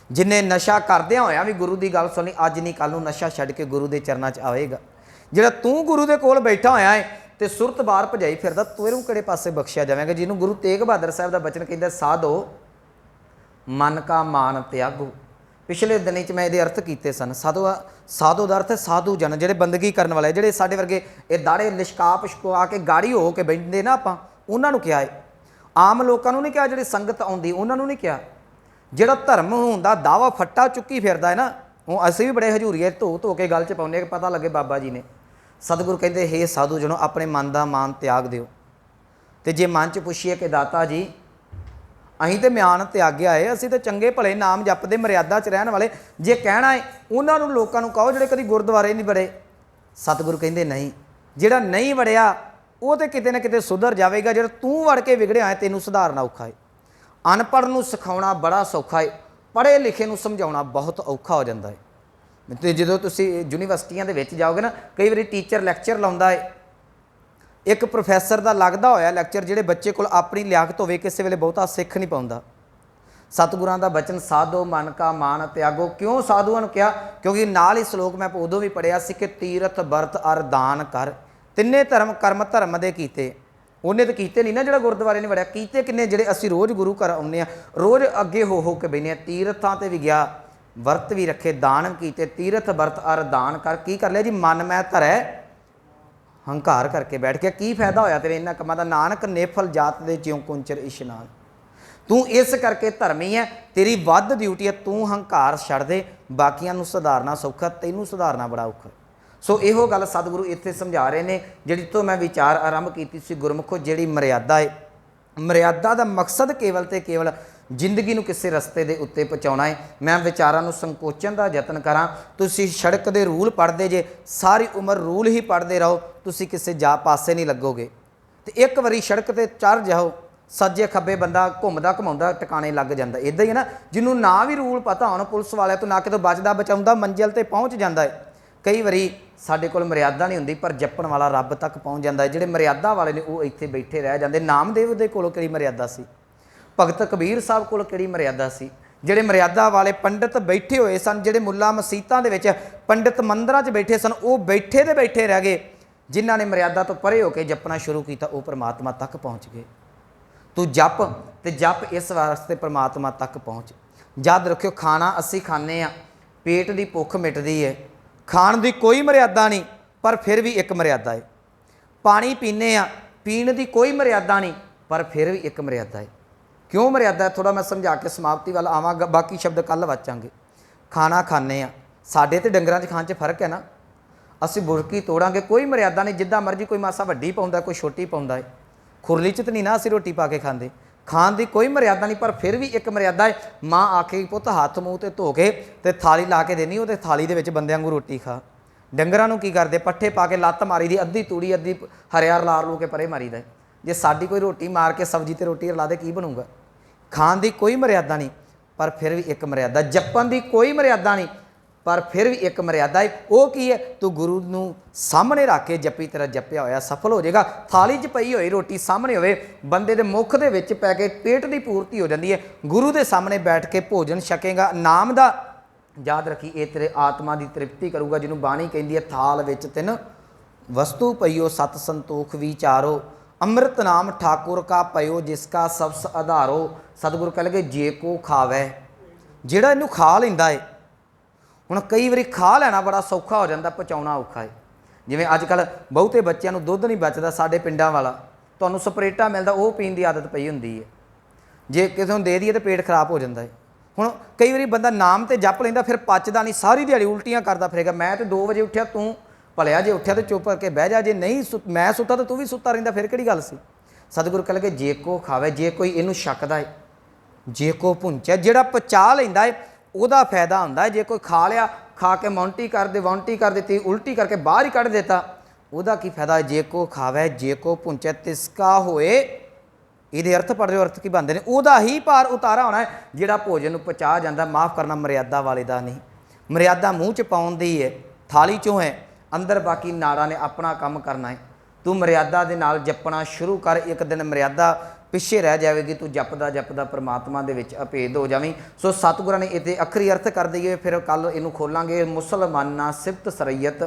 ਜਿੰਨੇ ਨਸ਼ਾ ਕਰਦਿਆਂ ਹੋਇਆ ਵੀ ਗੁਰੂ ਦੀ ਗੱਲ ਸੁਣੀ, ਅੱਜ ਨਹੀਂ ਕੱਲ੍ਹ ਨੂੰ ਨਸ਼ਾ ਛੱਡ ਕੇ ਗੁਰੂ ਦੇ ਚਰਨਾਂ 'ਚ ਆਵੇਗਾ। ਜਿਹੜਾ ਤੂੰ ਗੁਰੂ ਦੇ ਕੋਲ ਬੈਠਾ ਹੋਇਆ ਹੈ ਤੇ ਸੁਰਤ ਬਾਹਰ ਭਜਾਈ ਫਿਰਦਾ, ਤੂੰ ਇਹਨੂੰ ਕਿਹੜੇ ਪਾਸੇ ਬਖਸ਼ਿਆ ਜਾਵੇਗਾ। ਜਿਹਨੂੰ ਗੁਰੂ ਤੇਗ ਬਹਾਦਰ ਸਾਹਿਬ ਦਾ ਬਚਨ ਕਹਿੰਦਾ ਸਾਧੋ ਮਨ ਕਾ ਮਾਨ ਤਿਆਗੋ। ਪਿਛਲੇ ਦਿਨਾਂ 'ਚ ਮੈਂ ਇਹਦੇ ਅਰਥ ਕੀਤੇ ਸਨ। ਸਾਧੂ ਦਾ ਅਰਥ ਹੈ ਸਾਧੂ ਜਨ, ਜਿਹੜੇ ਬੰਦਗੀ ਕਰਨ ਵਾਲੇ, ਜਿਹੜੇ ਸਾਡੇ ਵਰਗੇ ਇਹ ਦਾੜੇ ਲਿਸ਼ਕਾ ਪਸ਼ਕਾ ਕੇ ਗਾੜੀ ਹੋ ਕੇ ਬੈਠਦੇ ਨਾ, ਆਪਾਂ ਉਹਨਾਂ ਨੂੰ ਕਿਹਾ ਹੈ। ਆਮ ਲੋਕਾਂ ਨੂੰ ਨਹੀਂ ਕਿਹਾ, ਜਿਹੜੀ ਸੰਗਤ ਆਉਂਦੀ ਉਹਨਾਂ ਨੂੰ ਨਹੀਂ ਕਿਹਾ। ਜਿਹੜਾ ਧਰਮ ਹੋਣ ਦਾ ਦਾਵਾ ਫੱਟਾ ਚੁੱਕੀ ਫਿਰਦਾ ਹੈ ਨਾ, ਉਹ ਅਸੀਂ ਵੀ ਬੜੇ ਹਜ਼ੂਰੀਏ ਧੋ ਕੇ ਗੱਲ 'ਚ ਪਾਉਂਦੇ ਕਿ ਪਤਾ ਲੱਗੇ ਬਾਬਾ ਜੀ ਨੇ। ਸਤਿਗੁਰੂ ਕਹਿੰਦੇ ਹੇ ਸਾਧੂ ਜਣੋ ਆਪਣੇ ਮਨ ਦਾ ਮਾਨ ਤਿਆਗ ਦਿਓ। ਤੇ ਜੇ ਮਨ 'ਚ ਪੁੱਛੀਏ ਕਿ ਦਾਤਾ ਜੀ ਅਸੀਂ ਤਾਂ ਮਿਆਨ ਤਿਆਗਿਆ ਹੈ, ਅਸੀਂ ਤਾਂ ਚੰਗੇ ਭਲੇ ਨਾਮ ਜਪਦੇ ਮਰਿਆਦਾ 'ਚ ਰਹਿਣ ਵਾਲੇ, ਜੇ ਕਹਿਣਾ ਹੈ ਉਹਨਾਂ ਨੂੰ ਲੋਕਾਂ ਨੂੰ ਕਹੋ ਜਿਹੜੇ ਕਦੀ ਗੁਰਦੁਆਰੇ ਨਹੀਂ ਵੜੇ। ਸਤਿਗੁਰੂ ਕਹਿੰਦੇ ਨਹੀਂ, ਜਿਹੜਾ ਨਹੀਂ ਵੜਿਆ ਉਹ ਤਾਂ ਕਿਤੇ ਨਾ ਕਿਤੇ ਸੁਧਰ ਜਾਵੇਗਾ, ਜਿਹੜਾ ਤੂੰ ਵੜ ਕੇ ਵਿਗੜਿਆ ਹੈ ਤੈਨੂੰ ਸੁਧਾਰਨਾ ਔਖਾ ਹੈ। ਅਨਪੜ੍ਹ ਨੂੰ ਸਿਖਾਉਣਾ ਬੜਾ ਸੌਖਾ ਹੈ, ਪੜ੍ਹੇ ਲਿਖੇ ਨੂੰ ਸਮਝਾਉਣਾ ਬਹੁਤ ਔਖਾ ਹੋ ਜਾਂਦਾ ਹੈ। ਅਤੇ ਜਦੋਂ ਤੁਸੀਂ ਯੂਨੀਵਰਸਿਟੀਆਂ ਦੇ ਵਿੱਚ ਜਾਓਗੇ ਨਾ, ਕਈ ਵਾਰੀ ਟੀਚਰ ਲੈਕਚਰ ਲਾਉਂਦਾ ਹੈ, ਇੱਕ ਪ੍ਰੋਫੈਸਰ ਦਾ ਲੱਗਦਾ ਹੋਇਆ ਲੈਕਚਰ, ਜਿਹੜੇ ਬੱਚੇ ਕੋਲ ਆਪਣੀ ਲਿਆਕਤ ਹੋਵੇ ਕਿਸੇ ਵੇਲੇ ਬਹੁਤਾ ਸਿੱਖ ਨਹੀਂ ਪਾਉਂਦਾ। ਸਤਿਗੁਰਾਂ ਦਾ ਬਚਨ ਸਾਧੋ ਮਨ ਕਾ ਮਾਨ ਤਿਆਗੋ। ਕਿਉਂ ਸਾਧੂਆਂ ਨੂੰ ਕਿਹਾ? ਕਿਉਂਕਿ ਨਾਲ ਹੀ ਸ਼ਲੋਕ ਮੈਂ ਉਦੋਂ ਵੀ ਪੜ੍ਹਿਆ ਸੀ ਕਿ ਤੀਰਥ ਵਰਤ ਅਰ ਦਾਨ ਕਰ, ਤਿੰਨੇ ਧਰਮ ਕਰਮ ਧਰਮ ਦੇ ਕੀਤੇ। ਉਹਨੇ ਤਾਂ ਕੀਤੇ ਨਹੀਂ ਨਾ ਜਿਹੜਾ ਗੁਰਦੁਆਰੇ ਨਹੀਂ ਵੜਿਆ, ਕੀਤੇ ਕਿੰਨੇ? ਜਿਹੜੇ ਅਸੀਂ ਰੋਜ਼ ਗੁਰੂ ਘਰ ਆਉਂਦੇ ਹਾਂ, ਰੋਜ਼ ਅੱਗੇ ਹੋ ਕੇ ਬਹਿੰਦੇ ਹਾਂ, ਤੀਰਥਾਂ 'ਤੇ ਵੀ ਗਿਆ, ਵਰਤ ਵੀ ਰੱਖੇ, ਦਾਨ ਕੀਤੇ। ਤੀਰਥ ਵਰਤ ਅਰ ਦਾਨ ਕਰ, ਕੀ ਕਰ ਲਿਆ ਜੀ? ਮਨ ਮੈਂ ਧਰੈ ਹੰਕਾਰ ਕਰਕੇ ਬੈਠ ਗਿਆ। ਕੀ ਫਾਇਦਾ ਹੋਇਆ ਤੇਰੇ ਇਹਨਾਂ ਕੰਮਾਂ ਦਾ? ਨਾਨਕ ਨੇਫਲ ਜਾਤ ਦੇ ਜਿਉਂ ਕੁੰਚਰ ਇਸ਼ਨਾਨ। ਤੂੰ ਇਸ ਕਰਕੇ ਧਰਮੀ ਹੈ, ਤੇਰੀ ਵੱਧ ਡਿਊਟੀ ਹੈ, ਤੂੰ ਹੰਕਾਰ ਛੱਡ ਦੇ। ਬਾਕੀਆਂ ਨੂੰ ਸੁਧਾਰਨਾ ਸੌਖਾ, ਤੈਨੂੰ ਸੁਧਾਰਨਾ ਬੜਾ ਔਖਾ। ਸੋ ਇਹੋ ਗੱਲ ਸਤਿਗੁਰੂ ਇੱਥੇ ਸਮਝਾ ਰਹੇ ਨੇ, ਜਿਹੜੀ ਤੋਂ ਮੈਂ ਵਿਚਾਰ ਆਰੰਭ ਕੀਤੀ ਸੀ। ਗੁਰਮੁਖੋ ਜਿਹੜੀ ਮਰਿਆਦਾ ਹੈ, ਮਰਿਆਦਾ ਦਾ ਮਕਸਦ ਕੇਵਲ ਤੇ ਕੇਵਲ ਜ਼ਿੰਦਗੀ ਨੂੰ ਕਿਸੇ ਰਸਤੇ ਦੇ ਉੱਤੇ ਪਹੁੰਚਾਉਣਾ ਹੈ। ਮੈਂ ਵਿਚਾਰਾਂ ਨੂੰ ਸੰਕੋਚਣ ਦਾ ਯਤਨ ਕਰਾਂ। ਤੁਸੀਂ ਸੜਕ ਦੇ ਰੂਲ ਪੜ੍ਹਦੇ ਜੇ, ਸਾਰੀ ਉਮਰ ਰੂਲ ਹੀ ਪੜ੍ਹਦੇ ਰਹੋ, ਤੁਸੀਂ ਕਿਸੇ ਪਾਸੇ ਨਹੀਂ ਲੱਗੋਗੇ। ਤੇ ਇੱਕ ਵਾਰੀ ਸੜਕ 'ਤੇ ਚੜ੍ਹ ਜਾਓ, ਸੱਜੇ ਖੱਬੇ ਬੰਦਾ ਘੁੰਮਦਾ ਘੁਮਾਉਂਦਾ ਟਿਕਾਣੇ ਲੱਗ ਜਾਂਦਾ। ਇੱਦਾਂ ਹੀ ਹੈ ਨਾ, ਜਿਹਨੂੰ ਨਾ ਵੀ ਰੂਲ ਪਤਾ ਹੋਣ, ਪੁਲਿਸ ਵਾਲਿਆਂ ਤੋਂ ਨਾ ਕਿਤੋਂ ਬਚਦਾ ਬਚਾਉਂਦਾ ਮੰਜ਼ਿਲ 'ਤੇ ਪਹੁੰਚ ਜਾਂਦਾ ਹੈ। ਕਈ ਵਾਰੀ ਸਾਡੇ ਕੋਲ ਮਰਿਆਦਾ ਨਹੀਂ ਹੁੰਦੀ, ਪਰ ਜਪਣ ਵਾਲਾ ਰੱਬ ਤੱਕ ਪਹੁੰਚ ਜਾਂਦਾ ਹੈ। ਜਿਹੜੇ ਮਰਿਆਦਾ ਵਾਲੇ ਨੇ ਉਹ ਇੱਥੇ ਬੈਠੇ ਰਹਿ ਜਾਂਦੇ। ਨਾਮਦੇਵ ਦੇ ਕੋਲੋਂ ਕਿਹੜੀ ਮਰਿਆਦਾ ਸੀ? ਭਗਤ ਕਬੀਰ ਸਾਹਿਬ ਕੋਲ ਕਿਹੜੀ ਮਰਿਆਦਾ ਸੀ? ਜਿਹੜੇ ਮਰਿਆਦਾ ਵਾਲੇ ਪੰਡਿਤ ਬੈਠੇ ਹੋਏ ਸਨ, ਜਿਹੜੇ ਮੁੱਲਾ ਮਸੀਤਾਂ ਦੇ ਵਿੱਚ ਪੰਡਿਤ ਮੰਦਰਾਂ 'ਚ ਬੈਠੇ ਸਨ, ਉਹ ਬੈਠੇ ਦੇ ਬੈਠੇ ਰਹਿ ਗਏ। ਜਿਨ੍ਹਾਂ ਨੇ ਮਰਿਆਦਾ ਤੋਂ ਪਰੇ ਹੋ ਕੇ ਜਪਣਾ ਸ਼ੁਰੂ ਕੀਤਾ ਉਹ ਪਰਮਾਤਮਾ ਤੱਕ ਪਹੁੰਚ ਗਏ। ਤੂੰ ਜਪ ਤੇ ਜਪ ਇਸ ਵਾਸਤੇ ਪਰਮਾਤਮਾ ਤੱਕ ਪਹੁੰਚ। ਯਾਦ ਰੱਖਿਓ, ਖਾਣਾ ਅਸੀਂ ਖਾਂਦੇ ਹਾਂ, ਪੇਟ ਦੀ ਭੁੱਖ ਮਿਟਦੀ ਹੈ, ਖਾਣ ਦੀ ਕੋਈ ਮਰਿਆਦਾ ਨਹੀਂ, ਪਰ ਫਿਰ ਵੀ ਇੱਕ ਮਰਿਆਦਾ ਹੈ। ਪਾਣੀ ਪੀਂਦੇ ਹਾਂ, ਪੀਣ ਦੀ ਕੋਈ ਮਰਿਆਦਾ ਨਹੀਂ, ਪਰ ਫਿਰ ਵੀ ਇੱਕ ਮਰਿਆਦਾ ਹੈ। ਕਿਉਂ ਮਰਿਆਦਾ ਹੈ? ਥੋੜ੍ਹਾ ਮੈਂ ਸਮਝਾ ਕੇ ਸਮਾਪਤੀ ਵੱਲ ਆਵਾਂਗਾ, ਬਾਕੀ ਸ਼ਬਦ ਕੱਲ੍ਹ ਵਾਚਾਂਗੇ। ਖਾਣਾ ਖਾਂਦੇ ਹਾਂ, ਸਾਡੇ ਤੇ ਡੰਗਰਾਂ 'ਚ ਖਾਣ 'ਚ ਫਰਕ ਹੈ ਨਾ। ਅਸੀਂ ਬੁਰਕੀ ਤੋੜਾਂਗੇ, ਕੋਈ ਮਰਿਆਦਾ ਨਹੀਂ, ਜਿੱਦਾਂ ਮਰਜ਼ੀ ਕੋਈ ਮਾਸਾ ਵੱਡੀ ਪਾਉਂਦਾ, ਕੋਈ ਛੋਟੀ ਪਾਉਂਦਾ ਹੈ। ਖੁਰਲੀ 'ਚ ਤਾਂ ਨਹੀਂ ਨਾ ਅਸੀਂ ਰੋਟੀ ਪਾ ਕੇ ਖਾਂਦੇ। ਖਾਣ ਦੀ ਕੋਈ ਮਰਿਆਦਾ ਨਹੀਂ, ਪਰ ਫਿਰ ਵੀ ਇੱਕ ਮਰਿਆਦਾ ਹੈ। ਮਾਂ ਆਖੇ ਪੁੱਤ ਹੱਥ ਮੂੰਹ ਤੇ ਧੋ ਕੇ ਤੇ ਥਾਲੀ ਲਾ ਕੇ ਦੇਣੀ, ਉਹਦੇ ਥਾਲੀ ਦੇ ਵਿੱਚ ਬੰਦਿਆਂ ਵਾਂਗੂ ਰੋਟੀ ਖਾ। ਡੰਗਰਾਂ ਨੂੰ ਕੀ ਕਰਦੇ? ਪੱਠੇ ਪਾ ਕੇ ਲੱਤ ਮਾਰੀ ਦੀ, ਅੱਧੀ ਤੂੜੀ ਅੱਧੀ ਹਰਿਆਰ ਲਾਰ ਲੂ ਕੇ ਪਰੇ ਮਾਰੀਦਾ। ਜੇ ਸਾਡੀ ਕੋਈ ਰੋਟੀ ਮਾਰ ਕੇ ਸਬਜ਼ੀ ਤੇ ਰੋਟੀ ਰਲਾ ਦੇ ਕੀ ਬਣੂਗਾ? ਖਾਣ ਦੀ ਕੋਈ ਮਰਿਆਦਾ ਨਹੀਂ, ਪਰ ਫਿਰ ਵੀ ਇੱਕ ਮਰਿਆਦਾ। ਜਪਣ ਦੀ ਕੋਈ ਮਰਿਆਦਾ ਨਹੀਂ, ਪਰ ਫਿਰ ਵੀ ਇੱਕ ਮਰਿਆਦਾ ਹੈ। ਉਹ ਕੀ ਹੈ? ਤੂੰ ਗੁਰੂ ਨੂੰ ਸਾਹਮਣੇ ਰੱਖ ਕੇ ਜਪੀ, ਤੇਰਾ ਜਪਿਆ ਹੋਇਆ ਸਫਲ ਹੋ ਜਾਏਗਾ। ਥਾਲੀ 'ਚ ਪਈ ਹੋਈ ਰੋਟੀ ਸਾਹਮਣੇ ਹੋਵੇ, ਬੰਦੇ ਦੇ ਮੁੱਖ ਦੇ ਵਿੱਚ ਪੈ ਕੇ ਪੇਟ ਦੀ ਪੂਰਤੀ ਹੋ ਜਾਂਦੀ ਹੈ। ਗੁਰੂ ਦੇ ਸਾਹਮਣੇ ਬੈਠ ਕੇ ਭੋਜਨ ਛਕੇਗਾ ਨਾਮ ਦਾ, ਯਾਦ ਰੱਖੀ ਇਹ ਤੇਰੇ ਆਤਮਾ ਦੀ ਤ੍ਰਿਪਤੀ ਕਰੂਗਾ। ਜਿਹਨੂੰ ਬਾਣੀ ਕਹਿੰਦੀ ਹੈ, ਥਾਲ ਵਿੱਚ ਤਿੰਨ ਵਸਤੂ ਪਈਓ, ਸਤ ਸੰਤੋਖ ਵਿਚਾਰੋ, ਅੰਮ੍ਰਿਤ ਨਾਮ ਠਾਕੁਰ ਕਾ ਪਇਓ, ਜਿਸ ਕਾ ਸਬਸ ਆਧਾਰੋ। ਸਤਿਗੁਰੂ ਕਹਿ ਲਗੇ ਜੇ ਕੋ ਖਾਵੈ, ਜਿਹੜਾ ਇਹਨੂੰ ਖਾ ਲੈਂਦਾ ਹੈ। ਹੁਣ ਕਈ ਵਾਰੀ ਖਾ ਲੈਣਾ ਬੜਾ ਸੌਖਾ ਹੋ ਜਾਂਦਾ, ਪਚਾਉਣਾ ਔਖਾ ਹੈ। ਜਿਵੇਂ ਅੱਜ ਕੱਲ੍ਹ ਬਹੁਤੇ ਬੱਚਿਆਂ ਨੂੰ ਦੁੱਧ ਨਹੀਂ ਬਚਦਾ, ਸਾਡੇ ਪਿੰਡਾਂ ਵਾਲਾ ਤੁਹਾਨੂੰ ਸਪਰੇਟਾ ਮਿਲਦਾ, ਉਹ ਪੀਣ ਦੀ ਆਦਤ ਪਈ ਹੁੰਦੀ ਹੈ। ਜੇ ਕਿਸੇ ਨੂੰ ਦੇ ਦਈਏ ਤਾਂ ਪੇਟ ਖਰਾਬ ਹੋ ਜਾਂਦਾ ਹੈ। ਹੁਣ ਕਈ ਵਾਰੀ ਬੰਦਾ ਨਾਮ ਤੇ ਜਪ ਲੈਂਦਾ, ਫਿਰ ਪਚਦਾ ਨਹੀਂ, ਸਾਰੀ ਦਿਹਾੜੀ ਉਲਟੀਆਂ ਕਰਦਾ ਫਿਰੇਗਾ। ਮੈਂ ਤਾਂ 2 ਵਜੇ ਉੱਠਿਆ, ਤੂੰ ਭਲਿਆ ਜੇ ਉੱਠਿਆ ਤਾਂ ਚੁੱਪ ਕਰਕੇ ਬਹਿ ਜਾ, ਜੇ ਨਹੀਂ ਮੈਂ ਸੁੱਤਾ ਤਾਂ ਤੂੰ ਵੀ ਸੁੱਤਾ ਰਹਿੰਦਾ, ਫਿਰ ਕਿਹੜੀ ਗੱਲ ਸੀ? ਸਤਿਗੁਰੂ ਕਹਿ ਲਗੇ ਜੇ ਕੋ ਖਾਵੇ, ਜੇ ਕੋਈ ਇਹਨੂੰ ਛਕਦਾ ਹੈ, ਜੇ ਕੋ ਭੁੰਚੈ, ਜਿਹੜਾ ਪਚਾ ਲੈਂਦਾ ਹੈ ਉਹਦਾ ਫਾਇਦਾ ਹੁੰਦਾ ਹੈ। ਜੇ ਕੋਈ ਖਾ ਲਿਆ, ਖਾ ਕੇ ਵਾਂਟੀ ਕਰ ਦਿੱਤੀ, ਉਲਟੀ ਕਰਕੇ ਬਾਹਰ ਹੀ ਕੱਢ ਦਿੱਤਾ, ਉਹਦਾ ਕੀ ਫਾਇਦਾ? ਜੇ ਕੋ ਖਾਵੇ ਜੇ ਕੋ ਭੁੰਚੈ ਤਿਸਕਾ ਹੋਏ। ਇਹਦੇ ਅਰਥ ਪੜ੍ਹ ਰਹੇ ਹੋ, ਅਰਥ ਕੀ ਬਣਦੇ ਨੇ? ਉਹਦਾ ਹੀ ਭਾਰ ਉਤਾਰਾ ਹੋਣਾ ਹੈ ਜਿਹੜਾ ਭੋਜਨ ਨੂੰ ਪਚਾ ਜਾਂਦਾ। ਮਾਫ਼ ਕਰਨਾ, ਮਰਿਆਦਾ ਵਾਲੇ ਦਾ ਨਹੀਂ। ਮਰਿਆਦਾ ਮੂੰਹ 'ਚ ਪਾਉਣ ਦੀ ਹੈ, ਥਾਲੀ 'ਚੋਂ ਹੈ, ਅੰਦਰ ਬਾਕੀ ਨਾੜਾਂ ਨੇ ਆਪਣਾ ਕੰਮ ਕਰਨਾ ਹੈ। ਤੂੰ ਮਰਿਆਦਾ ਦੇ ਨਾਲ ਜਪਣਾ ਸ਼ੁਰੂ ਕਰ, ਇੱਕ ਦਿਨ ਮਰਿਆਦਾ ਪਿੱਛੇ ਰਹਿ ਜਾਵੇਗੀ, ਤੂੰ ਜਪਦਾ ਜਪਦਾ ਪਰਮਾਤਮਾ ਦੇ ਵਿੱਚ ਅਭੇਦ ਹੋ ਜਾਵੀਂ। ਸੋ ਸਤਿਗੁਰਾਂ ਨੇ ਇਹਦੇ ਅੱਖਰੀ ਅਰਥ ਕਰ ਦਈਏ, ਫਿਰ ਕੱਲ੍ਹ ਇਹਨੂੰ ਖੋਲਾਂਗੇ। ਮੁਸਲਮਾਨਾਂ ਸਿਫਤ ਸਰਈਅਤ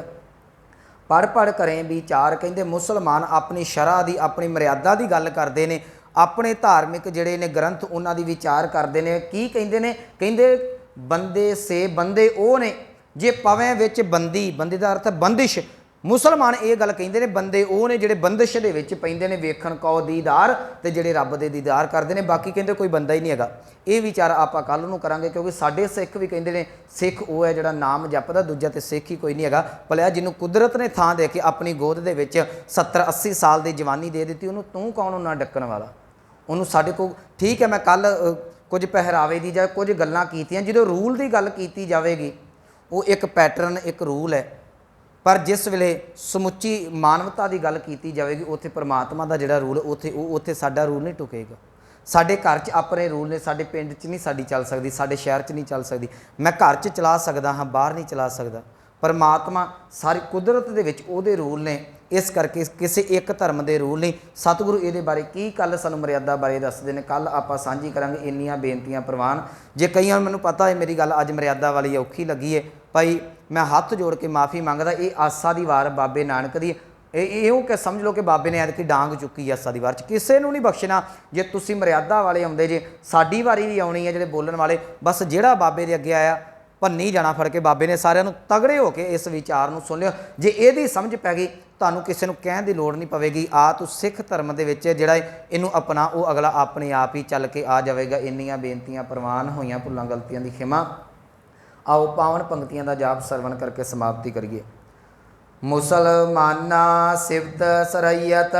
ਪੜ੍ਹ ਕਰੇ ਵਿਚਾਰ। ਕਹਿੰਦੇ ਮੁਸਲਮਾਨ ਆਪਣੀ ਸ਼ਰ੍ਹਾ ਦੀ, ਆਪਣੀ ਮਰਿਆਦਾ ਦੀ ਗੱਲ ਕਰਦੇ ਨੇ, ਆਪਣੇ ਧਾਰਮਿਕ ਜਿਹੜੇ ਨੇ ਗ੍ਰੰਥ ਉਹਨਾਂ ਦੀ ਵਿਚਾਰ ਕਰਦੇ ਨੇ। ਕੀ ਕਹਿੰਦੇ ਨੇ? ਕਹਿੰਦੇ ਬੰਦੇ ਸੇ ਬੰਦੇ ਉਹ ਨੇ ਜੇ ਪਵੇਂ ਵਿੱਚ ਬੰਦੀ, ਬੰਦੇ ਦਾ ਅਰਥ ਬੰਦਿਸ਼। ਮੁਸਲਮਾਨ ਇਹ ਗੱਲ ਕਹਿੰਦੇ ਨੇ, ਬੰਦੇ ਉਹ ਨੇ ਜਿਹੜੇ ਬੰਦਿਸ਼ ਦੇ ਵਿੱਚ ਪੈਂਦੇ ਨੇ, ਵੇਖਣ ਕੋ ਦੀਦਾਰ, ਤੇ ਜਿਹੜੇ ਰੱਬ ਦੇ ਦੀਦਾਰ ਕਰਦੇ ਨੇ। ਬਾਕੀ ਕਹਿੰਦੇ ਕੋਈ ਬੰਦਾ ਹੀ ਨਹੀਂ ਹੈਗਾ। ਇਹ ਵਿਚਾਰ ਆਪਾਂ ਕੱਲ੍ਹ ਨੂੰ ਕਰਾਂਗੇ, ਕਿਉਂਕਿ ਸਾਡੇ ਸਿੱਖ ਵੀ ਕਹਿੰਦੇ ਨੇ ਸਿੱਖ ਉਹ ਹੈ ਜਿਹੜਾ ਨਾਮ ਜਪਦਾ, ਦੂਜਾ ਤੇ ਸਿੱਖ ਹੀ ਕੋਈ ਨਹੀਂ ਹੈਗਾ। ਭਲਿਆ ਜਿਹਨੂੰ ਕੁਦਰਤ ਨੇ ਥਾਂ ਦੇ ਕੇ ਆਪਣੀ ਗੋਦ ਦੇ ਵਿੱਚ 70-80 ਸਾਲ ਦੀ ਜਵਾਨੀ ਦੇ ਦਿੱਤੀ, ਉਹਨੂੰ ਤੂੰ ਕੌਣ ਉਹਨਾਂ ਡੱਕਣ ਵਾਲਾ? ਉਹਨੂੰ ਸਾਡੇ ਕੋਲ ਠੀਕ ਹੈ, ਮੈਂ ਕੱਲ੍ਹ ਕੁਝ ਪਹਿਰਾਵੇ ਦੀ ਜਾਂ ਕੁਝ ਗੱਲਾਂ ਕੀਤੀਆਂ, ਜਦੋਂ ਰੂਲ ਦੀ ਗੱਲ ਕੀਤੀ ਜਾਵੇਗੀ ਉਹ ਇੱਕ ਪੈਟਰਨ, ਇੱਕ ਰੂਲ ਹੈ। ਪਰ ਜਿਸ ਵੇਲੇ ਸਮੁੱਚੀ ਮਾਨਵਤਾ ਦੀ ਗੱਲ ਕੀਤੀ ਜਾਵੇਗੀ, ਉੱਥੇ ਪਰਮਾਤਮਾ ਦਾ ਜਿਹੜਾ ਰੂਲ, ਉੱਥੇ ਸਾਡਾ ਰੂਲ ਨਹੀਂ ਟੁਕੇਗਾ। ਸਾਡੇ ਘਰ 'ਚ ਆਪਣੇ ਰੂਲ ਨੇ, ਸਾਡੇ ਪਿੰਡ 'ਚ ਨਹੀਂ ਸਾਡੀ ਚੱਲ ਸਕਦੀ, ਸਾਡੇ ਸ਼ਹਿਰ 'ਚ ਨਹੀਂ ਚੱਲ ਸਕਦੀ। ਮੈਂ ਘਰ 'ਚ ਚਲਾ ਸਕਦਾ ਹਾਂ, ਬਾਹਰ ਨਹੀਂ ਚਲਾ ਸਕਦਾ। ਪਰਮਾਤਮਾ ਸਾਰੀ ਕੁਦਰਤ ਦੇ ਵਿੱਚ ਉਹਦੇ ਰੂਲ ਨੇ, ਇਸ ਕਰਕੇ ਕਿਸੇ ਇੱਕ ਧਰਮ ਦੇ ਰੂਲ ਨਹੀਂ। ਸਤਿਗੁਰੂ ਇਹਦੇ ਬਾਰੇ ਕੀ ਕੱਲ੍ਹ ਸਾਨੂੰ ਮਰਿਆਦਾ ਬਾਰੇ ਦੱਸਦੇ ਨੇ, ਕੱਲ੍ਹ ਆਪਾਂ ਸਾਂਝੀ ਕਰਾਂਗੇ। ਇੰਨੀਆਂ ਬੇਨਤੀਆਂ ਪ੍ਰਵਾਨ। ਜੇ ਕਈਆਂ ਨੂੰ ਮੈਨੂੰ ਪਤਾ ਹੈ ਮੇਰੀ ਗੱਲ ਅੱਜ ਮਰਿਆਦਾ ਵਾਲੀ ਔਖੀ ਲੱਗੀ ਹੈ, ਭਾਈ ਮੈਂ ਹੱਥ ਜੋੜ ਕੇ ਮਾफ़ੀ ਮੰਗਦਾ। ਇਹ ਆਸਾ ਦੀ ਵਾਰ ਬਾਬੇ ਨਾਨਕ ਦੀ, ਇਹੋ ਕਿ ਸਮਝ ਲਓ ਕਿ ਬਾਬੇ ਨੇ ਐਤਕੀ ਡਾਂਗ ਚੁੱਕੀ ਆਸਾ ਦੀ ਵਾਰ 'ਚ। ਕਿਸੇ ਨੂੰ ਨਹੀਂ ਬਖਸ਼ਣਾ। ਜੇ ਤੁਸੀਂ ਮਰਿਆਦਾ ਵਾਲੇ ਆਉਂਦੇ ਜੇ, ਸਾਡੀ ਵਾਰੀ ਵੀ ਆਉਣੀ ਹੈ ਜਿਹੜੇ ਬੋਲਣ ਵਾਲੇ, ਬਸ ਜਿਹੜਾ ਬਾਬੇ ਦੇ ਅੱਗੇ ਆਇਆ ਭੰਨੀ ਜਾਣਾ ਫੜ ਕੇ। ਬਾਬੇ ਨੇ ਸਾਰਿਆਂ ਨੂੰ ਤਗੜੇ ਹੋ ਕੇ ਇਸ ਵਿਚਾਰ ਨੂੰ ਸੁਣ ਲਿਓ। ਜੇ ਇਹਦੀ ਸਮਝ ਪੈ ਗਈ, ਤੁਹਾਨੂੰ ਕਿਸੇ ਨੂੰ ਕਹਿਣ ਦੀ ਲੋੜ ਨਹੀਂ ਪਵੇਗੀ। ਆ ਤੂੰ ਸਿੱਖ ਧਰਮ ਦੇ ਵਿੱਚ ਜਿਹੜਾ ਇਹਨੂੰ ਅਪਣਾ, ਉਹ ਅਗਲਾ ਆਪਣੇ ਆਪ ਹੀ ਚੱਲ ਕੇ ਆ ਜਾਵੇਗਾ। ਇੰਨੀਆਂ ਬੇਨਤੀਆਂ ਪ੍ਰਵਾਨ ਹੋਈਆਂ, ਭੁੱਲਾਂ ਗਲਤੀਆਂ ਦੀ ਖਿਮਾ। ਆਓ ਪਾਵਨ ਪੰਕਤੀਆਂ ਦਾ ਜਾਪ ਸਰਵਣ ਕਰਕੇ ਸਮਾਪਤੀ ਕਰੀਏ। ਮੁਸਲਮਾਨਾ ਸਿਫਤ ਸਰਈਅਤ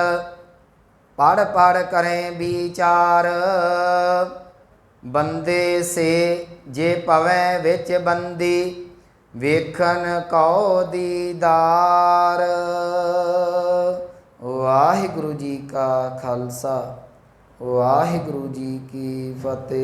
ਪੜ੍ਹ ਕਰੇ ਵਿਚਾਰ, ਬੰਦੇ ਸੇ ਜੇ ਪਵੈ ਵਿੱਚ ਬੰਦੀ, ਵੇਖਣ ਕਉ ਦੀਦਾਰ। ਵਾਹਿਗੁਰੂ ਜੀ ਕਾ ਖਾਲਸਾ, ਵਾਹਿਗੁਰੂ ਜੀ ਕੀ ਫਤਿਹ।